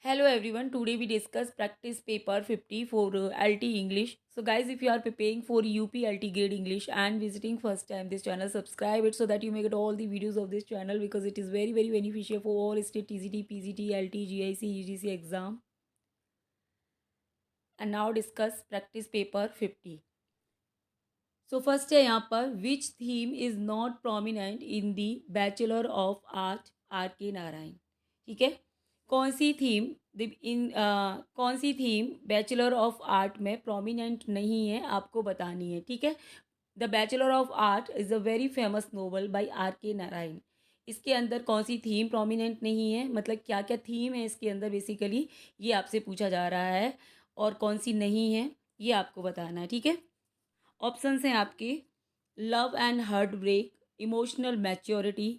Hello everyone, today we discuss practice paper 50 for LT English. So guys, if you are preparing for UP LT grade English and visiting first time this channel, subscribe it so that you may get all the videos of this channel because it is very beneficial for all state TCT, PGT, LT, GIC, UGC exam. And now discuss practice paper 50. So first है यहाँ पर which theme is not prominent in the Bachelor of Art R.K. Narayan. ठीक है, कौन सी theme कौन सी theme bachelor of art में प्रोमिनेंट नहीं है आपको बतानी है. ठीक है, the bachelor of art is a very famous novel by R.K. Narayan. इसके अंदर कौन सी थीम प्रोमिनेंट नहीं है, मतलब क्या क्या थीम है इसके अंदर बेसिकली ये आपसे पूछा जा रहा है और कौन सी नहीं है ये आपको बताना है. ठीक है, ऑप्शंस हैं आपके love and heartbreak, emotional maturity,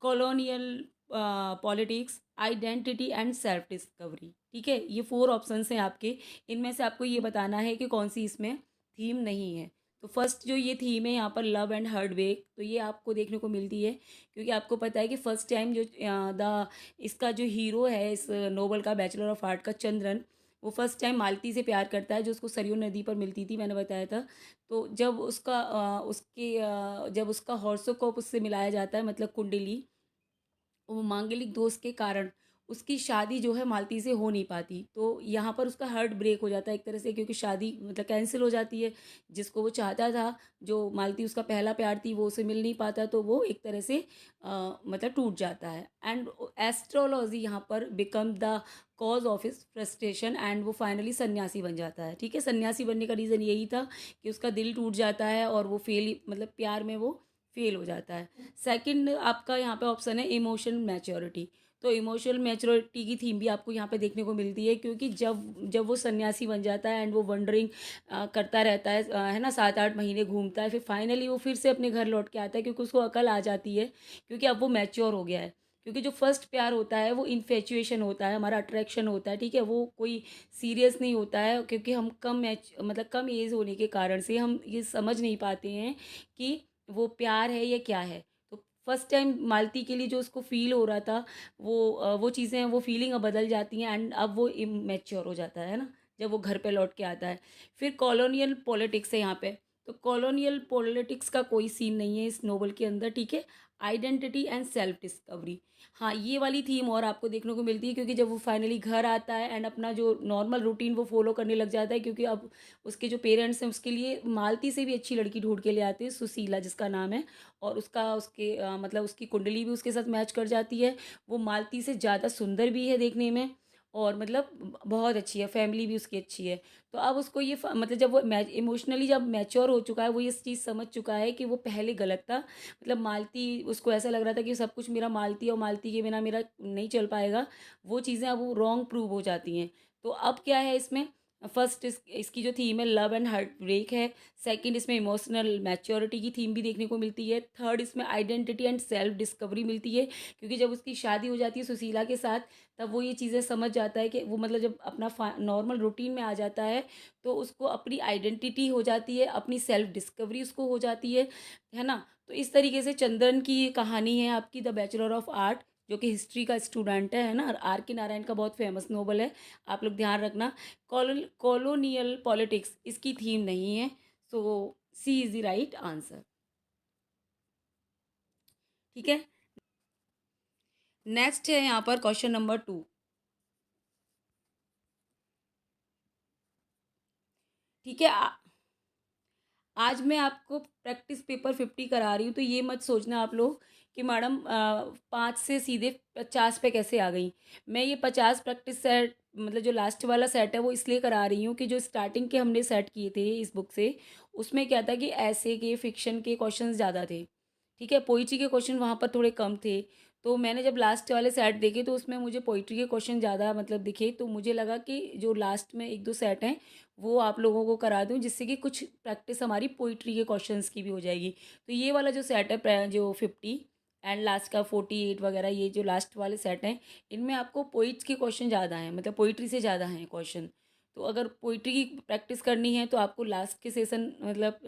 colonial politics, identity and self discovery. ठीक है, ये 4 ऑप्शंस हैं आपके. इनमें से आपको ये बताना है कि कौन सी इसमें थीम नहीं है. तो फर्स्ट जो ये थीम है यहाँ पर लव एंड हार्ट ब्रेक, तो ये आपको देखने को मिलती है क्योंकि आपको पता है कि फर्स्ट टाइम जो द इसका जो हीरो है इस नोवेल का बैचलर ऑफ आर्ट का चंद्रन, वो फर्स्ट टाइम मालती से प्यार करता है जो उसको सरयू नदी पर मिलती थी, मैंने बताया था. तो जब जब उसका हॉर्सोकोप उससे मिलाया जाता है, मतलब कुंडली, वो मांगलिक दोष के कारण उसकी शादी जो है मालती से हो नहीं पाती. तो यहाँ पर उसका हार्ट ब्रेक हो जाता है एक तरह से, क्योंकि शादी मतलब कैंसिल हो जाती है. जिसको वो चाहता था, जो मालती उसका पहला प्यार थी, वो उसे मिल नहीं पाता, तो वो एक तरह से मतलब टूट जाता है. एंड एस्ट्रोलॉजी यहाँ पर become the cause of his frustration and वो फाइनली सन्यासी बन जाता है. ठीक है, सन्यासी बनने का रीज़न यही था कि उसका दिल टूट जाता है और वो मतलब प्यार में वो फेल हो जाता है. सेकंड आपका यहाँ पे ऑप्शन है इमोशनल मैच्योरिटी. तो इमोशनल मैच्योरिटी की थीम भी आपको यहाँ पे देखने को मिलती है क्योंकि जब जब वो सन्यासी बन जाता है एंड वो वंडरिंग करता रहता है ना, 7-8 महीने घूमता है, फिर फाइनली वो फिर से अपने घर लौट के आता है क्योंकि उसको अकल आ जाती है, क्योंकि अब वो मैच्योर हो गया है. क्योंकि जो फर्स्ट प्यार होता है वो इन्फेचुएशन होता है, हमारा अट्रैक्शन होता है. ठीक है, वो कोई सीरियस नहीं होता है क्योंकि हम मतलब कम एज होने के कारण से हम ये समझ नहीं पाते हैं कि वो प्यार है या क्या है. तो फर्स्ट टाइम मालती के लिए जो उसको फील हो रहा था, वो चीज़ें, वो फीलिंग अब बदल जाती हैं एंड अब वो इमेच्योर हो जाता है ना, जब वो घर पे लौट के आता है. फिर कॉलोनियल पॉलिटिक्स है यहाँ पे. तो कॉलोनियल पॉलिटिक्स का कोई सीन नहीं है इस नोवेल के अंदर. ठीक है, आइडेंटिटी एंड सेल्फ डिस्कवरी, हाँ ये वाली थीम और आपको देखने को मिलती है क्योंकि जब वो फाइनली घर आता है एंड अपना जो नॉर्मल रूटीन वो फॉलो करने लग जाता है, क्योंकि अब उसके जो पेरेंट्स हैं उसके लिए मालती से भी अच्छी लड़की ढूंढ के ले आते हैं, सुशीला जिसका नाम है. और मतलब उसकी कुंडली भी उसके साथ मैच कर जाती है. वो मालती से ज़्यादा सुंदर भी है देखने में और मतलब बहुत अच्छी है, फैमिली भी उसकी अच्छी है. तो अब उसको मतलब जब वो इमोशनली जब मैच्योर हो चुका है, वो ये चीज़ समझ चुका है कि वो पहले गलत था. मतलब मालती, उसको ऐसा लग रहा था कि सब कुछ मेरा मालती और मालती के बिना मेरा नहीं चल पाएगा. वो चीज़ें अब वो रॉन्ग प्रूव हो जाती हैं. तो अब क्या है इसमें, फर्स्ट इसकी जो थीम है लव एंड हार्ट ब्रेक है. सेकंड इसमें इमोशनल मैच्योरिटी की थीम भी देखने को मिलती है. थर्ड इसमें आइडेंटिटी एंड सेल्फ डिस्कवरी मिलती है क्योंकि जब उसकी शादी हो जाती है सुशीला के साथ, तब वो ये चीज़ें समझ जाता है कि वो मतलब जब अपना नॉर्मल रूटीन में आ जाता है तो उसको अपनी आइडेंटिटी हो जाती है, अपनी सेल्फ डिस्कवरी उसको हो जाती है ना. तो इस तरीके से चंद्रन की ये कहानी है आपकी, द बैचलर ऑफ आर्ट, जो कि हिस्ट्री का स्टूडेंट है ना. R.K. नारायण का बहुत फेमस नोवेल है, आप लोग ध्यान रखना. कॉलोनियल पॉलिटिक्स इसकी थीम नहीं है. So C is the right answer. ठीक है, नेक्स्ट है यहाँ पर क्वेश्चन नंबर 2. ठीक है, आज मैं आपको प्रैक्टिस पेपर 50 करा रही हूँ, तो ये मत सोचना आप लोग कि मैडम 5 से सीधे 50 पे कैसे आ गई. मैं ये 50 प्रैक्टिस सेट, मतलब जो लास्ट वाला सेट है वो इसलिए करा रही हूँ कि जो स्टार्टिंग के हमने सेट किए थे इस बुक से, उसमें क्या था कि ऐसे के फिक्शन के क्वेश्चंस ज़्यादा थे. ठीक है, पोइट्री के क्वेश्चन वहाँ पर थोड़े कम थे. तो मैंने जब लास्ट वाले सेट देखे तो उसमें मुझे पोइट्री के क्वेश्चन ज़्यादा मतलब दिखे, तो मुझे लगा कि जो लास्ट में 1-2 सेट हैं वो आप लोगों को करा दूं, जिससे कि कुछ प्रैक्टिस हमारी पोइट्री के क्वेश्चंस की भी हो जाएगी. तो ये वाला जो सेट है जो 50 एंड लास्ट का 48 वगैरह, ये जो लास्ट वाले सेट हैं, इनमें आपको पोइट्स के क्वेश्चन ज़्यादा हैं, मतलब पोइट्री से ज़्यादा हैं क्वेश्चन. तो अगर पोइट्री की प्रैक्टिस करनी है तो आपको लास्ट के सेशन मतलब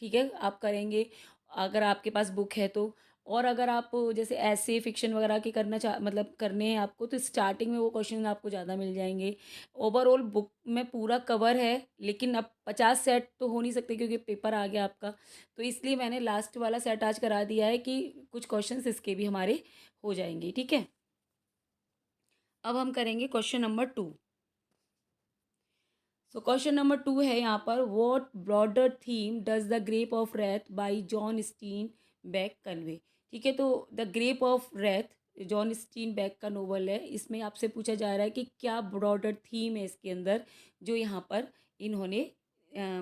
ठीक है आप करेंगे, अगर आपके पास बुक है तो. और अगर आप जैसे ऐसे फिक्शन वगैरह के मतलब करने हैं आपको, तो स्टार्टिंग में वो क्वेश्चन आपको ज़्यादा मिल जाएंगे। ओवरऑल बुक में पूरा कवर है, लेकिन अब 50 सेट तो हो नहीं सकते क्योंकि पेपर आ गया आपका, तो इसलिए मैंने लास्ट वाला सेट आज करा दिया है कि कुछ क्वेश्चंस इसके भी हमारे हो जाएंगे। ठीक है, अब हम करेंगे question number 2। So question number 2 है यहाँ पर, what broader theme does the grape of wrath by John Steinbeck convey. ठीक है, तो the grape of wrath John Steinbeck का नोवेल है। इसमें आपसे पूछा जा रहा है कि क्या ब्रॉडर थीम है इसके अंदर जो यहाँ पर इन्होंने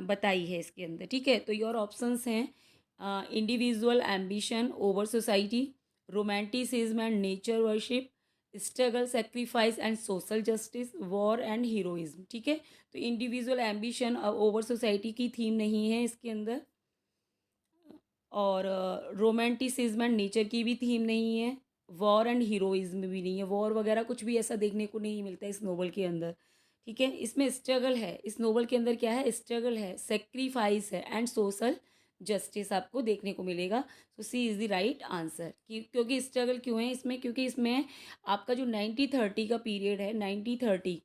बताई है इसके अंदर। ठीक है, तो योर ऑप्शंस हैं individual ambition over society, romanticism and nature worship, struggle sacrifice and social justice, war and heroism. ठीक है, तो इंडिविजुअल एम्बिशन ओवर सोसाइटी की थीम नहीं है इसके अंदर, और रोमांटिसिज्म एंड नेचर की भी थीम नहीं है, वॉर एंड हीरोइज्म भी नहीं है, वॉर वगैरह कुछ भी ऐसा देखने को नहीं मिलता इस नोवेल के अंदर। ठीक है, इसमें स्ट्रगल है, इस नोवेल के अंदर क्या है, स्ट्रगल है, सेक्रीफाइस है एंड सोशल जस्टिस आपको देखने को मिलेगा। सो C is the right answer. क्योंकि स्ट्रगल क्यों है इसमें, क्योंकि इसमें आपका जो 1930 का पीरियड है, 1930,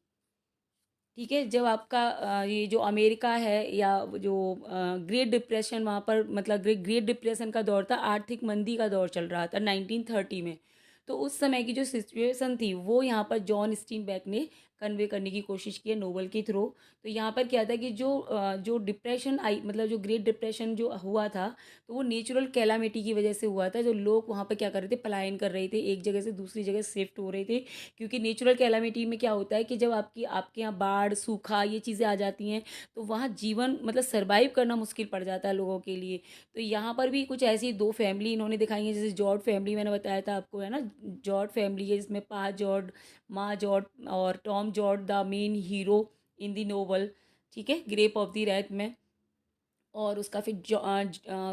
ठीक है, जब आपका ये जो अमेरिका है या जो ग्रेट डिप्रेशन वहाँ पर, मतलब ग्रेट डिप्रेशन का दौर था, आर्थिक मंदी का दौर चल रहा था 1930 में। तो उस समय की जो सिचुएशन थी वो यहाँ पर जॉन स्टीनबैक ने कन्वे करने की कोशिश की है नोवेल के थ्रू। तो यहाँ पर क्या था कि जो डिप्रेशन आई, मतलब जो ग्रेट डिप्रेशन जो हुआ था, तो वो नेचुरल कैलामिटी की वजह से हुआ था। जो लोग वहाँ पर क्या कर रहे थे, पलायन कर रहे थे, एक जगह से दूसरी जगह शिफ्ट हो रहे थे। क्योंकि नेचुरल कैलामिटी में क्या होता है कि जब आपके यहाँ बाढ़, सूखा, ये चीज़ें आ जाती हैं, तो वहाँ जीवन मतलब सर्वाइव करना मुश्किल पड़ जाता है लोगों के लिए। तो यहाँ पर भी कुछ ऐसी दो फैमिली इन्होंने दिखाई है, जैसे जॉर्ड फैमिली मैंने बताया था आपको, है ना, जॉर्ड फैमिली है जिसमें पा जॉर्ड, माँ जॉर्ड और Tom Jord the main hero in the novel. ठीक है, ग्रेप ऑफ द रैथ में। और उसका फिर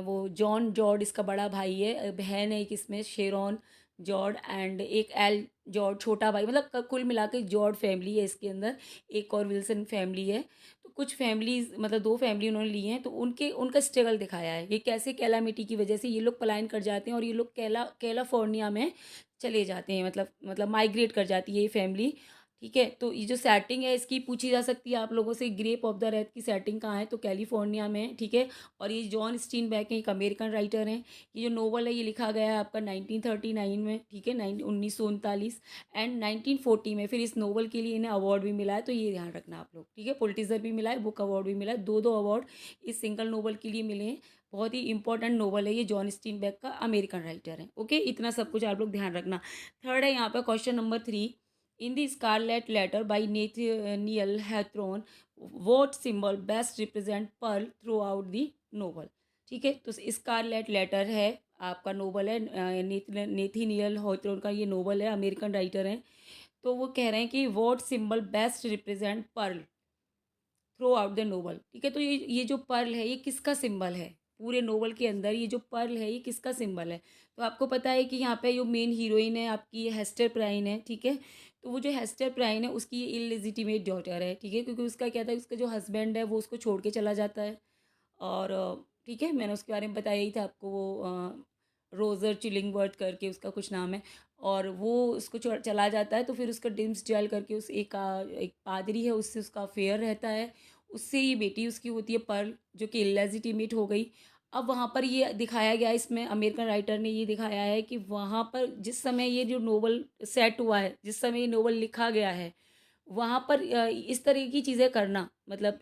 वो जॉन जॉर्ड इसका बड़ा भाई है, बहन है एक इसमें शेरॉन जॉर्ड, एंड एक एल जॉर्ड छोटा भाई, मतलब कुल मिला के जॉर्ड फैमिली है इसके अंदर। एक और विल्सन फैमिली है। तो कुछ फैमिलीज, मतलब दो फैमिली उन्होंने ली हैं, तो उनका स्ट्रगल दिखाया है, ये कैसे कैलामिटी की वजह से ये लोग पलायन कर जाते हैं और ये लोग कैलिफोर्निया में चले जाते हैं, मतलब माइग्रेट कर जाती है ये फैमिली। ठीक है, तो ये जो सेटिंग है इसकी पूछी जा सकती है आप लोगों से, ग्रेप ऑफ द रेथ की सेटिंग कहाँ है, तो कैलिफोर्निया में है। ठीक है, और ये जॉन स्टीनबैक हैं, एक अमेरिकन राइटर हैं। ये जो नोवेल है ये लिखा गया है आपका 1939 में। ठीक है, 1939 एंड 1940 में। फिर इस नोवेल के लिए इन्हें अवार्ड भी मिला है, तो ये ध्यान रखना आप लोग। ठीक है, पुलिट्जर भी मिला है, बुक अवार्ड भी मिला है, दो दो अवार्ड इस सिंगल नोवेल के लिए मिले हैं। बहुत ही इंपॉर्टेंट नोवेल है ये, जॉन स्टीनबैक का, अमेरिकन राइटर है। ओके, इतना सब कुछ आप लोग ध्यान रखना। थर्ड है यहाँ पर question number 3, in the Scarlet Letter by Nathaniel Hawthorne, what symbol best represent Pearl throughout the novel? ठीक है, तो स्कारलेट लेटर है आपका नोवेल है, नेथनियल हॉथरॉन का ये नोवेल है, अमेरिकन राइटर हैं। तो वो कह रहे हैं कि what symbol best represent pearl throughout the novel. ठीक है, तो ये जो पर्ल है ये किसका सिंबल है पूरे नोवेल के अंदर, ये जो पर्ल है ये किसका सिंबल है। तो आपको पता है कि यहाँ पे जो मेन हीरोइन है आपकी हेस्टर प्राइन है। ठीक है, तो वो जो हेस्टर प्राइन है उसकी ये इललेजिटिमेट डॉटर है। ठीक है, क्योंकि उसका क्या था, उसका जो हस्बैंड है वो उसको छोड़ के चला जाता है। और ठीक है, मैंने उसके बारे में बताया ही था आपको, वो रोज़र चिलिंगवर्थ करके उसका कुछ नाम है। और वो उसको चला जाता है, तो फिर उसका डिम्स जेल करके उस एक पादरी है, उससे उसका अफेयर रहता है। उससे ये बेटी उसकी होती है पर्ल, जो कि इलेजिटिमेट हो गई। अब वहाँ पर ये दिखाया गया है, इसमें अमेरिकन राइटर ने ये दिखाया है कि वहाँ पर जिस समय ये जो नोवेल सेट हुआ है, जिस समय ये नोवेल लिखा गया है, वहाँ पर इस तरह की चीज़ें करना, मतलब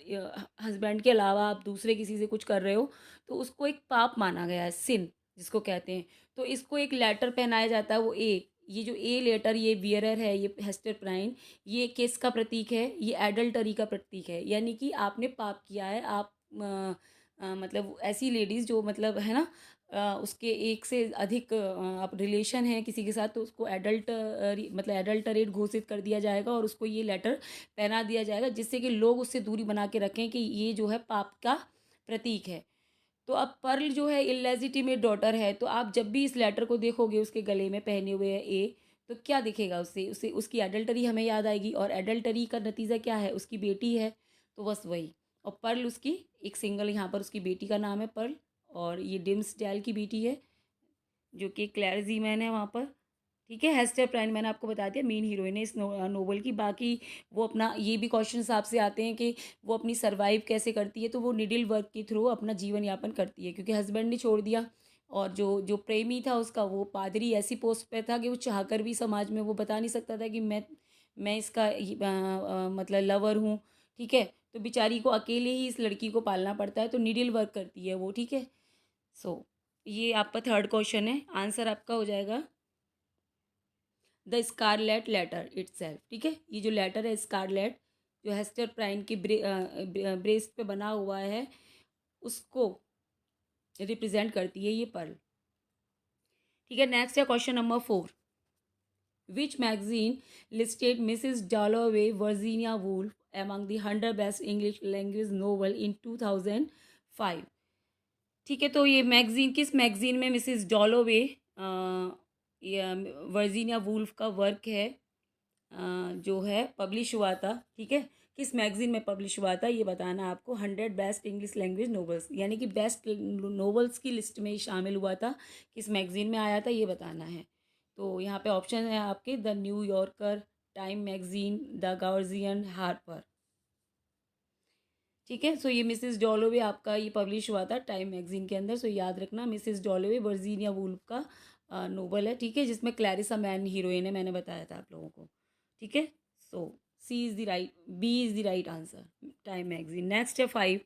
हस्बैंड के अलावा आप दूसरे किसी से कुछ कर रहे हो, तो उसको एक पाप माना गया है, सिन जिसको कहते हैं। तो इसको एक लेटर पहनाया जाता है, वो ये जो ए लेटर, ये वियरर है, ये हेस्टर प्राइन, ये किस का प्रतीक है, ये एडल्टरी का प्रतीक है। यानी कि आपने पाप किया है, आप मतलब ऐसी लेडीज़ जो मतलब है ना, उसके एक से अधिक आप रिलेशन है किसी के साथ, तो उसको मतलब एडल्टरेट घोषित कर दिया जाएगा और उसको ये लेटर पहना दिया जाएगा, जिससे कि लोग उससे दूरी बना के रखें कि ये जो है पाप का प्रतीक है। तो अब पर्ल जो है इलेजिटिमेट डॉटर है, तो आप जब भी इस लेटर को देखोगे उसके गले में पहने हुए है ए, तो क्या दिखेगा, उससे उसे उसकी एडल्टरी हमें याद आएगी। और एडल्टरी का नतीजा क्या है, उसकी बेटी है, तो बस वही। और पर्ल उसकी एक सिंगल, यहाँ पर उसकी बेटी का नाम है पर्ल, और ये डिम्स डैल की बेटी है। जो कि क्लेयर जीमैन है वहाँ पर। ठीक है, हेस्टर प्राइन मैंने आपको बता दिया मेन हीरोइन है इस नोवेल की। बाकी वो अपना ये भी क्वेश्चन आपसे आते हैं कि वो अपनी सर्वाइव कैसे करती है, तो वो निडिल वर्क के थ्रू अपना जीवन यापन करती है, क्योंकि हस्बैंड ने छोड़ दिया और जो जो प्रेमी था उसका वो पादरी ऐसी पोस्ट पे था कि वो चाहकर भी समाज में वो बता नहीं सकता था कि मैं इसका मतलब लवर हूँ। ठीक है, तो बेचारी को अकेले ही इस लड़की को पालना पड़ता है, तो निडिल वर्क करती है वो। ठीक है, सो ये आपका थर्ड क्वेश्चन है, आंसर आपका हो जाएगा द स्कारलेट लेटर इटसेल्फ। ठीक है, ये जो लेटर है स्कारलेट, जो हेस्टर प्राइन की ब्रेस्ट पे बना हुआ है, उसको रिप्रेजेंट करती है ये पर्ल। ठीक है, नेक्स्ट है question number 4। Which magazine listed Mrs Dalloway Virginia Woolf among the 100 best English language novel in 2005? ठीक है, तो ये मैगजीन किस मैगजीन में मिसिस डॉलोवे वर्जीनिया वुल्फ का वर्क है जो है पब्लिश हुआ था। ठीक है, किस मैगजीन में पब्लिश हुआ था ये बताना है आपको। 100 बेस्ट इंग्लिश लैंग्वेज नोवेल्स यानी कि बेस्ट नोवेल्स की लिस्ट में शामिल हुआ था, किस मैगजीन में आया था ये बताना है। तो यहाँ पे ऑप्शन है आपके the new yorker, time magazine, the guardian, Harper. ठीक है, सो ये मिसिस डॉलोवे आपका ये पब्लिश हुआ था टाइम मैगजीन के अंदर। सो याद रखना मिसिस डॉलोवे वर्जीनिया वुल्फ का नोवेल है। ठीक है, जिसमें क्लैरिसा मैन हीरोइन है, मैंने बताया था आप लोगों को। ठीक है, so C is the right, B is the right answer, Time magazine. Next है 5।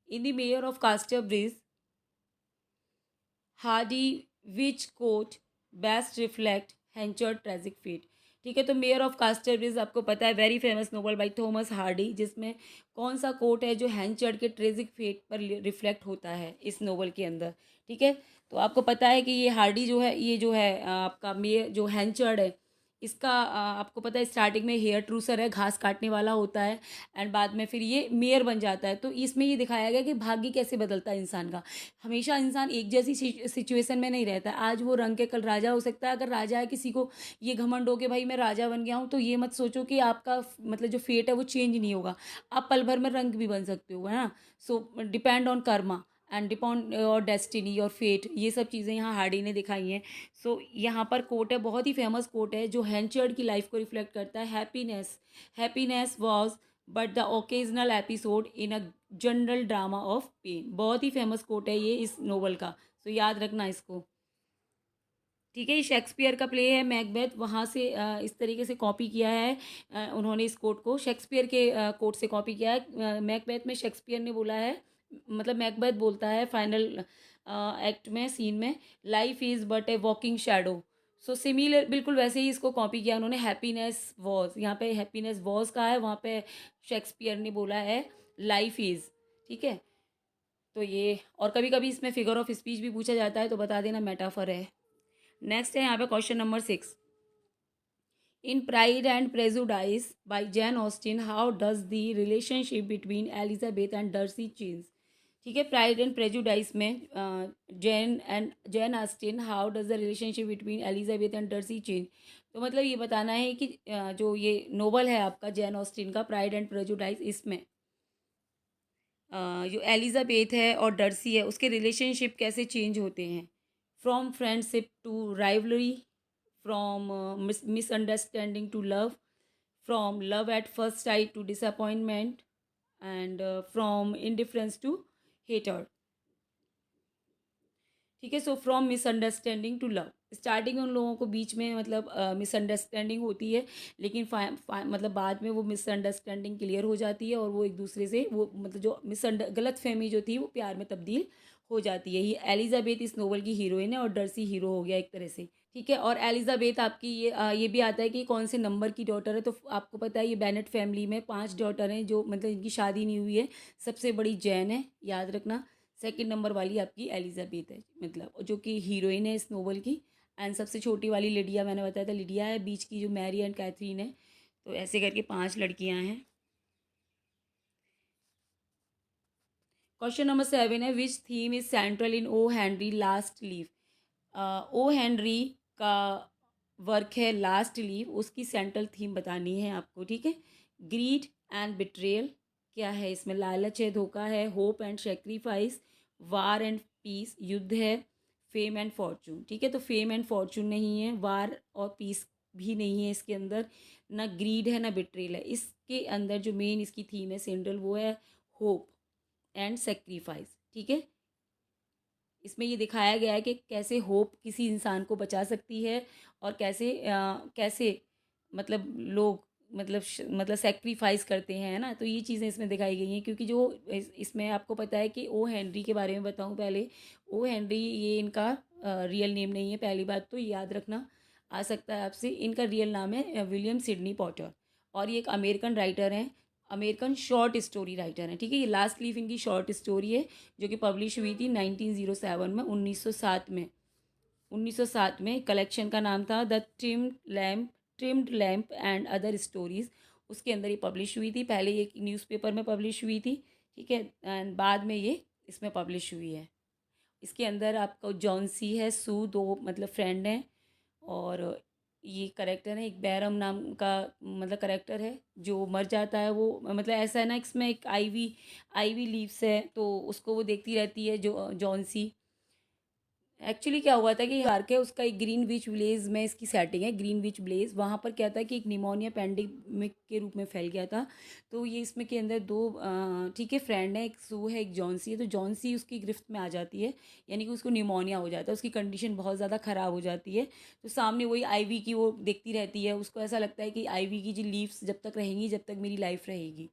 In the mayor of Casterbridge Hardy which quote best reflect Henchard tragic fate. ठीक है, तो मेयर ऑफ कास्टर ब्रिज आपको पता है very famous novel by Thomas Hardy, जिसमें कौन सा कोट है जो हेंचर्ड के ट्रेजिक फेट पर रिफ्लेक्ट होता है इस नोवेल के अंदर। ठीक है, तो आपको पता है कि ये हार्डी जो है, ये जो है आपका मेयर जो हेंचर्ड है, इसका आपको पता है स्टार्टिंग में हेयर ट्रूसर है, घास काटने वाला होता है, एंड बाद में फिर ये मेयर बन जाता है। तो इसमें ये दिखाया गया कि भाग्य कैसे बदलता है इंसान का। हमेशा इंसान एक जैसी सिचुएशन में नहीं रहता, आज वो रंग के कल राजा हो सकता है। अगर राजा है किसी को ये घमंड हो के भाई मैं राजा बन गया हूँ, तो ये मत सोचो कि आपका मतलब जो फेट है वो चेंज नहीं होगा, आप पल भर में रंग भी बन सकते हो, है ना। सो depend on Karma and depend और डेस्टिनी और फेट, ये सब चीज़ें यहाँ हार्डी ने दिखाई हैं। सो यहाँ पर कोट है, बहुत ही फेमस कोट है जो हेंचर्ड की लाइफ को रिफ्लेक्ट करता है। Happiness was but the occasional episode in a general drama of pain. बहुत ही फेमस कोट है ये इस नोवेल का, तो याद रखना इसको। ठीक है, ये शेक्सपियर का प्ले है मैकबेथ, वहाँ से इस तरीके से कॉपी किया है उन्होंने इस कोट को, शेक्सपियर के कोट से कॉपी किया है। मैकबेथ में शेक्सपियर ने बोला है, मतलब मैकबेथ बोलता है फाइनल एक्ट में, सीन में, life is but A walking shadow. So similar बिल्कुल वैसे ही इसको कॉपी किया उन्होंने। हैप्पीनेस वॉज, यहाँ पे हैप्पीनेस वॉज का है, वहाँ पे शेक्सपियर ने बोला है लाइफ इज़। ठीक है, तो ये, और कभी कभी इसमें फिगर ऑफ स्पीच भी पूछा जाता है, तो बता देना मेटाफर है। नेक्स्ट है यहाँ पे question number 6। In pride and prejudice by Jane Austen how does the relationship between Elizabeth and Darcy change. ठीक है, प्राइड एंड प्रेजुडाइस में Jane Austen how does the relationship between Elizabeth and Darcy change. तो मतलब ये बताना है कि जो ये नोवेल है आपका जैन ऑस्टिन का प्राइड एंड प्रेजुडाइस, इसमें जो एलिजाबेथ है और डर्सी है उसके रिलेशनशिप कैसे चेंज होते हैं। From friendship to rivalry, from misunderstanding to love, from love at first sight to disappointment, and from indifference to hatred. ठीक है, so from misunderstanding to love, starting में उन लोगों को बीच में मतलब मिसअंडरस्टैंडिंग होती है, लेकिन मतलब बाद में वो मिसअंडरस्टैंडिंग क्लियर हो जाती है और वो एक दूसरे से वो मतलब जो गलत फहमी जो थी वो प्यार में तब्दील हो जाती है। ये एलिजाबेथ इस नोवेल की हीरोइन है और डर्सी हीरो हो गया एक तरह से। ठीक है, और एलिजाबेथ आपकी ये भी आता है कि कौन से नंबर की डॉटर है, तो आपको पता है ये बेनेट फैमिली में 5 डॉटर हैं जो मतलब इनकी शादी नहीं हुई है। सबसे बड़ी जैन है, याद रखना। सेकंड नंबर वाली आपकी एलिजाबेथ है, मतलब जो कि हीरोइन है इस नोवेल की। एंड सबसे छोटी वाली लिडिया, मैंने बताया था लिडिया है। बीच की जो मैरी एंड कैथरीन है। तो ऐसे करके 5 लड़कियां हैं। क्वेश्चन नंबर 7 है which theme is central in O Henry Last Leaf. O Henry का वर्क है लास्ट लीव, उसकी सेंट्रल थीम बतानी है आपको। ठीक है, ग्रीड एंड बिट्रेयल क्या है इसमें, लालच है, धोखा है, hope and sacrifice, war and peace युद्ध है, फेम एंड फॉर्चून, ठीक है। तो फेम एंड फॉर्चून नहीं है, वार और पीस भी नहीं है इसके अंदर, ना ग्रीड है ना बिट्रेल है। इसके अंदर जो मेन इसकी थीम है सेंट्रल, वो है होप एंड सेक्रीफाइस, ठीक है। इसमें ये दिखाया गया है कि कैसे होप किसी इंसान को बचा सकती है और कैसे कैसे मतलब लोग मतलब सेक्रीफाइस करते हैं, है ना। तो ये चीज़ें इसमें दिखाई गई हैं, क्योंकि जो इसमें आपको पता है कि ओ हेनरी के बारे में बताऊं पहले। ओ हेनरी ये इनका रियल नेम नहीं है, पहली बात तो याद रखना आ सकता है आपसे। इनका रियल नाम है विलियम सिडनी पॉटर, और ये एक अमेरिकन राइटर हैं, अमेरिकन शॉर्ट स्टोरी राइटर हैं, ठीक है। ये लास्ट लीफ इनकी शॉर्ट स्टोरी है, जो कि पब्लिश हुई थी 1907 में, 1907 में। 1907 में कलेक्शन का नाम था the trimmed lamp and other stories. उसके अंदर ये पब्लिश हुई थी। पहले ये न्यूज़पेपर में पब्लिश हुई थी, ठीक है, एंड बाद में ये इसमें पब्लिश हुई है। इसके अंदर आपको जॉनसी है, सू, दो मतलब फ्रेंड हैं, और ये करेक्टर है एक बैरम नाम का मतलब करेक्टर है, जो मर जाता है। वो मतलब ऐसा है ना, इसमें एक आईवी आईवी लीव्स है, तो उसको वो देखती रहती है जो जॉनसी। एक्चुअली क्या हुआ था कि पार्क है उसका, एक ग्रीन विच विलेज में इसकी सेटिंग है, ग्रीन विच विलेज। वहाँ पर क्या था कि एक निमोनिया पेंडेमिक के रूप में फैल गया था। तो ये इसमें के अंदर दो ठीक है फ्रेंड है, एक सू है एक जॉनसी है। तो जॉनसी उसकी गिरफ्त में आ जाती है, यानी कि उसको निमोनिया हो जाता है, उसकी कंडीशन बहुत ज़्यादा ख़राब हो जाती है। तो सामने वही आईवी की वो देखती रहती है, उसको ऐसा लगता है कि आईवी की जो लीव्स जब तक रहेंगी जब तक मेरी लाइफ रहेगी।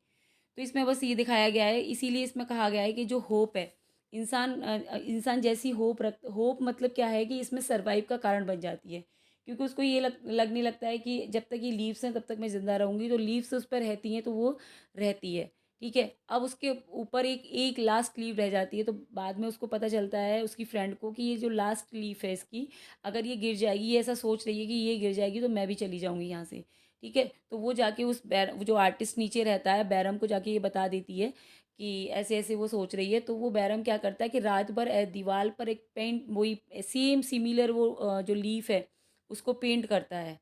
तो इसमें बस ये दिखाया गया है, इसीलिए इसमें कहा गया है कि जो होप है, इंसान जैसी होप मतलब क्या है कि इसमें सरवाइव का कारण बन जाती है। क्योंकि उसको ये लगने लगता है कि जब तक ये लीव्स हैं तब तक मैं ज़िंदा रहूँगी, तो लीव्स उस पर रहती हैं तो वो रहती है, ठीक है। अब उसके ऊपर एक एक लास्ट लीव रह जाती है, तो बाद में उसको पता चलता है उसकी फ्रेंड को कि ये जो लास्ट लीफ है इसकी, अगर ये गिर जाएगी, ये ऐसा सोच रही है कि ये गिर जाएगी तो मैं भी चली जाऊँगी यहाँ से, ठीक है। तो वो जाके वो जो आर्टिस्ट नीचे रहता है बैरम को जाके ये बता देती है कि ऐसे ऐसे वो सोच रही है। तो वो बैरम क्या करता है कि रात भर दीवार पर एक पेंट, वही सेम सिमिलर वो जो लीफ है उसको पेंट करता है।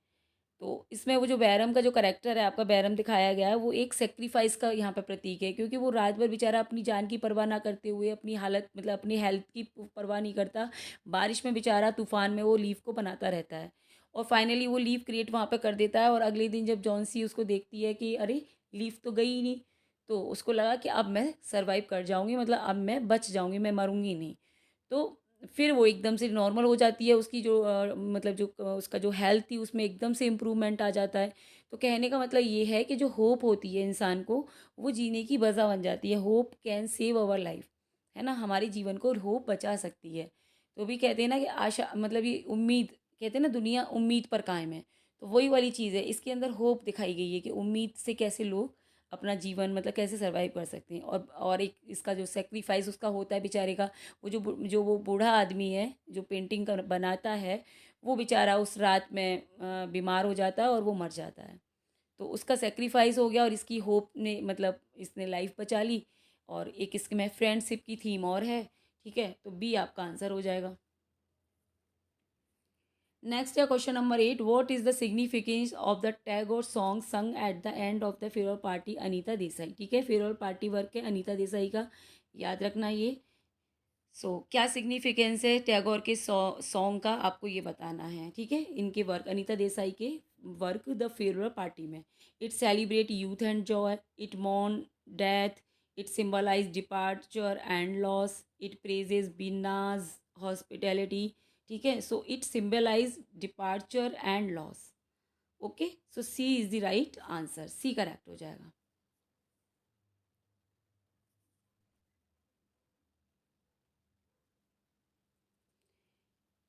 तो इसमें वो जो बैरम का जो करेक्टर है आपका बैरम दिखाया गया है, वो एक सेक्रीफाइस का यहाँ पे प्रतीक है, क्योंकि वो रात भर बेचारा अपनी जान की परवाह ना करते हुए, अपनी हालत मतलब अपनी हेल्थ की परवाह नहीं करता, बारिश में बेचारा तूफान में वो लीफ को बनाता रहता है, और फाइनली वो लीफ क्रिएट वहाँ पे कर देता है। और अगले दिन जब जॉनसी उसको देखती है कि अरे लीफ तो गई ही नहीं, तो उसको लगा कि अब मैं सर्वाइव कर जाऊँगी, मतलब अब मैं बच जाऊँगी, मैं मरूँगी नहीं। तो फिर वो एकदम से नॉर्मल हो जाती है, उसकी जो मतलब जो उसका जो हेल्थ थी उसमें एकदम से इम्प्रूवमेंट आ जाता है। तो कहने का मतलब ये है कि जो होप होती है इंसान को, वो जीने की वजह बन जाती है। Hope can save our life, है ना, हमारे जीवन को होप बचा सकती है। तो भी कहते हैं ना कि आशा मतलब ये उम्मीद, कहते हैं ना दुनिया उम्मीद पर कायम है। तो वही वाली चीज़ है, इसके अंदर होप दिखाई गई है कि उम्मीद से कैसे लोग अपना जीवन मतलब कैसे सर्वाइव कर सकते हैं। और एक इसका जो सेक्रीफाइस उसका होता है बेचारे का, वो जो वो बूढ़ा आदमी है जो पेंटिंग कर बनाता है, वो बेचारा उस रात में बीमार हो जाता है और वो मर जाता है। तो उसका सेक्रीफाइस हो गया और इसकी होप ने मतलब इसने लाइफ बचा ली। और एक इसमें फ्रेंडशिप की थीम और है, ठीक है। तो बी आपका आंसर हो जाएगा। नेक्स्ट है question number 8, what is the significance of the Tagore song संग eight the end of the farewell party Anita Desai, ठीक है। फेयरवेल पार्टी वर्क है अनीता देसाई का, याद रखना ये। क्या सिग्निफिकेंस है टैगोर के सॉन्ग का, आपको ये बताना है, ठीक है। इनके वर्क, अनीता देसाई के वर्क द फेयरवेल पार्टी में, it celebrate youth and joy, it mourn death, it symbolise departure and loss, it praises Beena's hospitality, ठीक है। So it symbolise departure and loss. Okay, so C is the right answer, C correct हो जाएगा।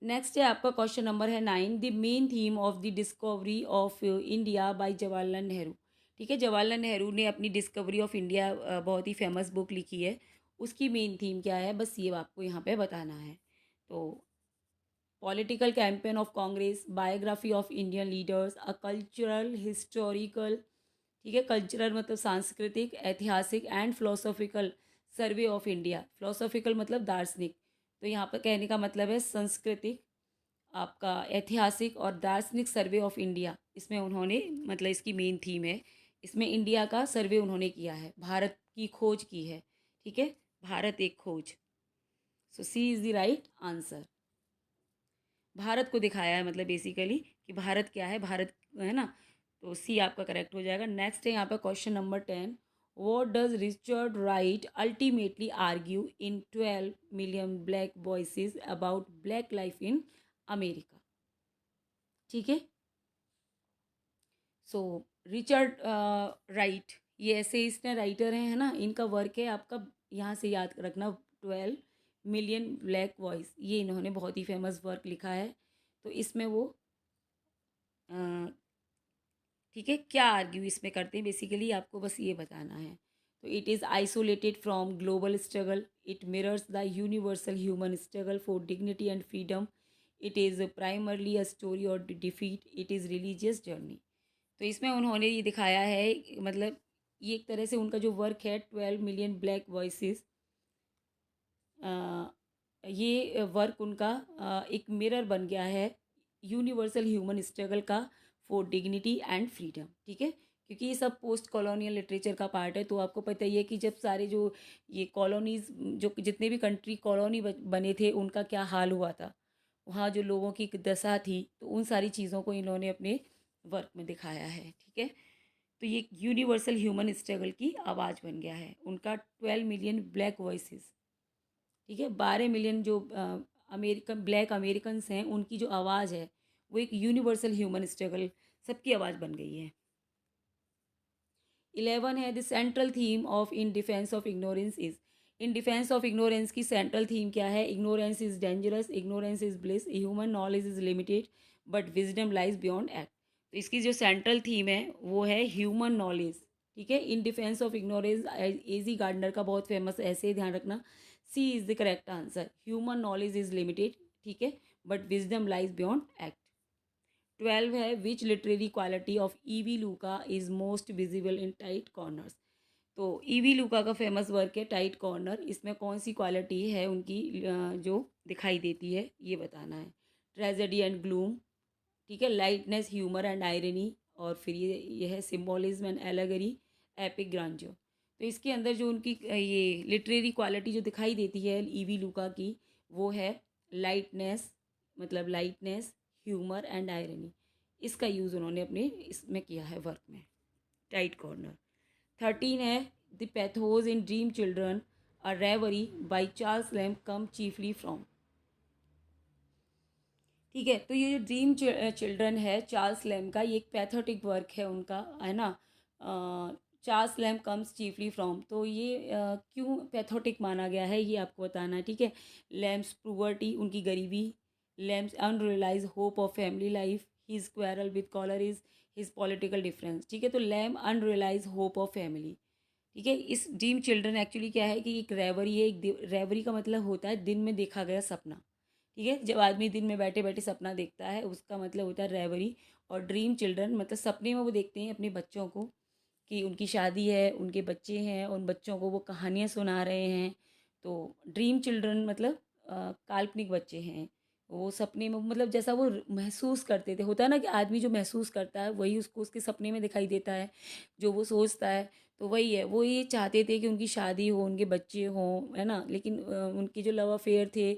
Next है आपका question number है 9, the main theme of the discovery of India by Jawaharlal Nehru, ठीक है। जवाहरलाल नेहरू ने अपनी डिस्कवरी ऑफ इंडिया बहुत ही फेमस बुक लिखी है, उसकी मेन थीम क्या है, बस ये आपको यहाँ पे बताना है। तो political campaign of Congress, biography of Indian leaders, a cultural historical, ठीक है, कल्चरल मतलब सांस्कृतिक, ऐतिहासिक and philosophical survey of India. Philosophical मतलब दार्शनिक, तो यहाँ पर कहने का मतलब है सांस्कृतिक, आपका ऐतिहासिक और दार्शनिक सर्वे ऑफ इंडिया। इसमें उन्होंने मतलब इसकी मेन थीम है, इसमें इंडिया का सर्वे उन्होंने किया है, भारत की खोज की है, ठीक है, Bharat Ek Khoj. So C is the right answer. Bharat को दिखाया है, मतलब बेसिकली कि भारत क्या है, भारत है ना। तो सी आपका करेक्ट हो जाएगा। नेक्स्ट है यहाँ पर question number 10, what does Richard Wright ultimately argue in 12 million black voices about black life in America. ठीक है, सो रिचर्ड राइट, ये ऐसे इसने राइटर हैं, है ना, इनका वर्क है आपका, यहाँ से याद रखना, 12 मिलियन ब्लैक वॉइस, ये इन्होंने बहुत ही फेमस वर्क लिखा है। तो इसमें वो ठीक है, क्या आर्ग्यू इसमें करते हैं, बेसिकली आपको बस ये बताना है। तो it is isolated from global struggle, it mirrors the universal human struggle for dignity and freedom, it is primarily a story और defeat, it is religious journey. तो इसमें उन्होंने ये दिखाया है, मतलब ये एक तरह से उनका जो वर्क है 12 मिलियन ब्लैक वॉइसेस, ये वर्क उनका एक मिरर बन गया है यूनिवर्सल ह्यूमन स्ट्रगल का फॉर डिग्निटी एंड फ्रीडम। ठीक है, क्योंकि ये सब पोस्ट कॉलोनियल लिटरेचर का पार्ट है। तो आपको पता ही है कि जब सारे जो ये कॉलोनीज, जो जितने भी कंट्री कॉलोनी बने थे, उनका क्या हाल हुआ था, वहाँ जो लोगों की दशा थी, तो उन सारी चीज़ों को इन्होंने अपने वर्क में दिखाया है। ठीक है, तो ये यूनिवर्सल ह्यूमन स्ट्रगल की आवाज़ बन गया है उनका 12 मिलियन ब्लैक वॉइसेस। ठीक है, 12 मिलियन जो अमेरिकन ब्लैक अमेरिकन्स हैं, उनकी जो आवाज़ है वो एक यूनिवर्सल ह्यूमन स्ट्रगल, सबकी आवाज़ बन गई है। 11 है the central theme of in defence of ignorance is, in defence of ignorance की सेंट्रल थीम क्या है, ignorance is dangerous, ignorance is bliss, human knowledge is limited but wisdom lies beyond act. तो इसकी जो सेंट्रल थीम है वो है human knowledge. ठीक है, in defence of ignorance, A G Gardner का बहुत फेमस ऐसे, ध्यान रखना, C is the correct answer, human knowledge is limited. ठीक है, but wisdom lies beyond act. 12 है which literary quality of E V Lucas is most visible in tight corners. तो E V Lucas का famous work है tight corner, इसमें कौन सी quality है उनकी जो दिखाई देती है, ये बताना है। ट्रेजेडी एंड ग्लूम, ठीक है, लाइटनेस, ह्यूमर एंड आयरनी, और फिर ये है सिम्बोलिज्म एंड एलेगरी, एपिक ग्रांजो। तो इसके अंदर जो उनकी ये लिटरेरी क्वालिटी जो दिखाई देती है ईवी लूका की, वो है लाइटनेस, मतलब लाइटनेस, ह्यूमर एंड आयरनी। इसका यूज़ उन्होंने अपने इसमें किया है वर्क में, टाइट कॉर्नर। 13 है the pathos in dream children a reverie by Charles Lamb come chiefly from. ठीक है, तो ये जो ड्रीम चिल्ड्रन है चार्ल्स लैम्ब का, ये एक पैथोटिक वर्क है उनका, है ना। Charles Lamb comes chiefly from, तो ये क्यों पैथोटिक माना गया है, ये आपको बताना है। ठीक है, लैम्ब्स पुअर्टी, उनकी गरीबी, lamb's unrealised hope of family life, his quarrel with collar is his political difference. ठीक है, तो lamb unrealised hope of family. ठीक है, इस ड्रीम चिल्ड्रन एक्चुअली क्या है कि एक रेवरी है, एक रेवरी का मतलब होता है दिन में देखा गया सपना। ठीक है, जब आदमी दिन में बैठे बैठे सपना देखता है, उसका मतलब होता है रेवरी। और ड्रीम चिल्ड्रन मतलब सपने में वो देखते हैं अपने बच्चों को, कि उनकी शादी है, उनके बच्चे हैं, उन बच्चों को वो कहानियाँ सुना रहे हैं। तो ड्रीम चिल्ड्रन मतलब काल्पनिक बच्चे हैं। वो सपने में, मतलब जैसा वो महसूस करते थे, होता है ना कि आदमी जो महसूस करता है वही उसको उसके सपने में दिखाई देता है, जो वो सोचता है। तो वही है, वो ये चाहते थे कि उनकी शादी हो, उनके बच्चे हों, है ना, लेकिन उनके जो लव अफेयर थे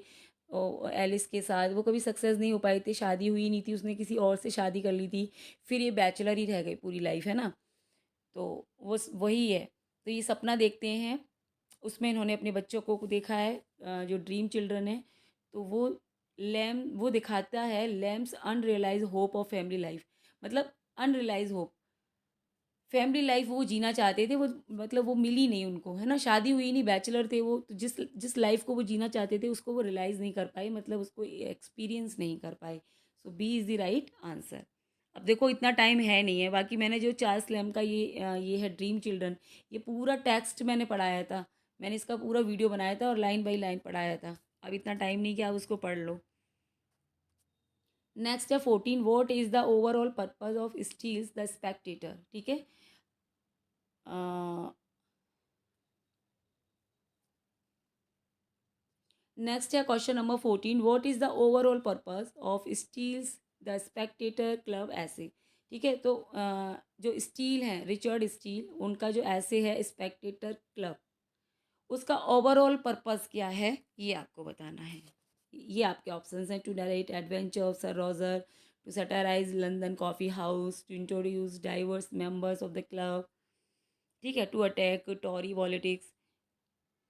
एलिस के साथ, वो कभी सक्सेस नहीं हो पाए थे, शादी हुई नहीं थी, उसने किसी और से शादी कर ली थी, फिर ये बैचलर ही रह गए पूरी लाइफ, है ना। तो वो वही है, तो ये सपना देखते हैं, उसमें इन्होंने अपने बच्चों को देखा है, जो ड्रीम चिल्ड्रन है। तो वो वो दिखाता है lamb's unrealised hope of family life, मतलब अनरियलाइज होप, फैमिली लाइफ वो जीना चाहते थे, वो मतलब वो मिली नहीं उनको, है ना, शादी हुई नहीं, बैचलर थे वो, तो जिस जिस लाइफ को वो जीना चाहते थे उसको वो रियलाइज़ नहीं कर पाए, मतलब उसको एक्सपीरियंस नहीं कर पाए। So B is the right answer. अब देखो इतना टाइम है नहीं है, बाकी मैंने जो चार्ल्स लैम्ब का ये है ड्रीम चिल्ड्रन, ये पूरा टेक्स्ट मैंने पढ़ाया था, मैंने इसका पूरा वीडियो बनाया था और लाइन बाई लाइन पढ़ाया था। अब इतना टाइम नहीं कि आप उसको पढ़ लो। नेक्स्ट है 14, what is the overall purpose of steels the Spectator. ठीक है, नेक्स्ट है question number 14, what is the overall purpose of steels the Spectator club ऐसे। ठीक है, तो जो स्टील है, रिचर्ड स्टील, उनका जो ऐसे है स्पेक्टेटर क्लब, उसका ओवरऑल पर्पस क्या है, ये आपको बताना है। ये आपके ऑप्शंस हैं। To narrate adventure of Sir Roger, to satirize London coffee house, to introduce diverse members of the club, ठीक है, टू अटैक टॉरी पॉलिटिक्स।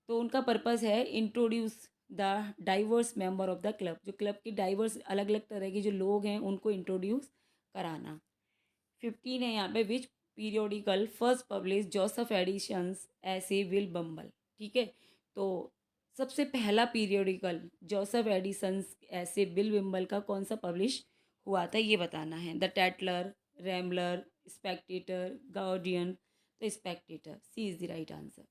तो उनका पर्पस है introduce the diverse member of the club, जो क्लब की diverse अलग अलग तरह के जो लोग हैं उनको इंट्रोड्यूस कराना। 15 है यहाँ पे, which periodical first publish Joseph Addison's essay Will Wimble, ठीक है। तो सबसे पहला periodical Joseph Addison's essay Bill Wimble का कौन सा पब्लिश हुआ था ये बताना है। The Tatler, Rambler, Spectator, Guardian. तो Spectator, C is the right answer.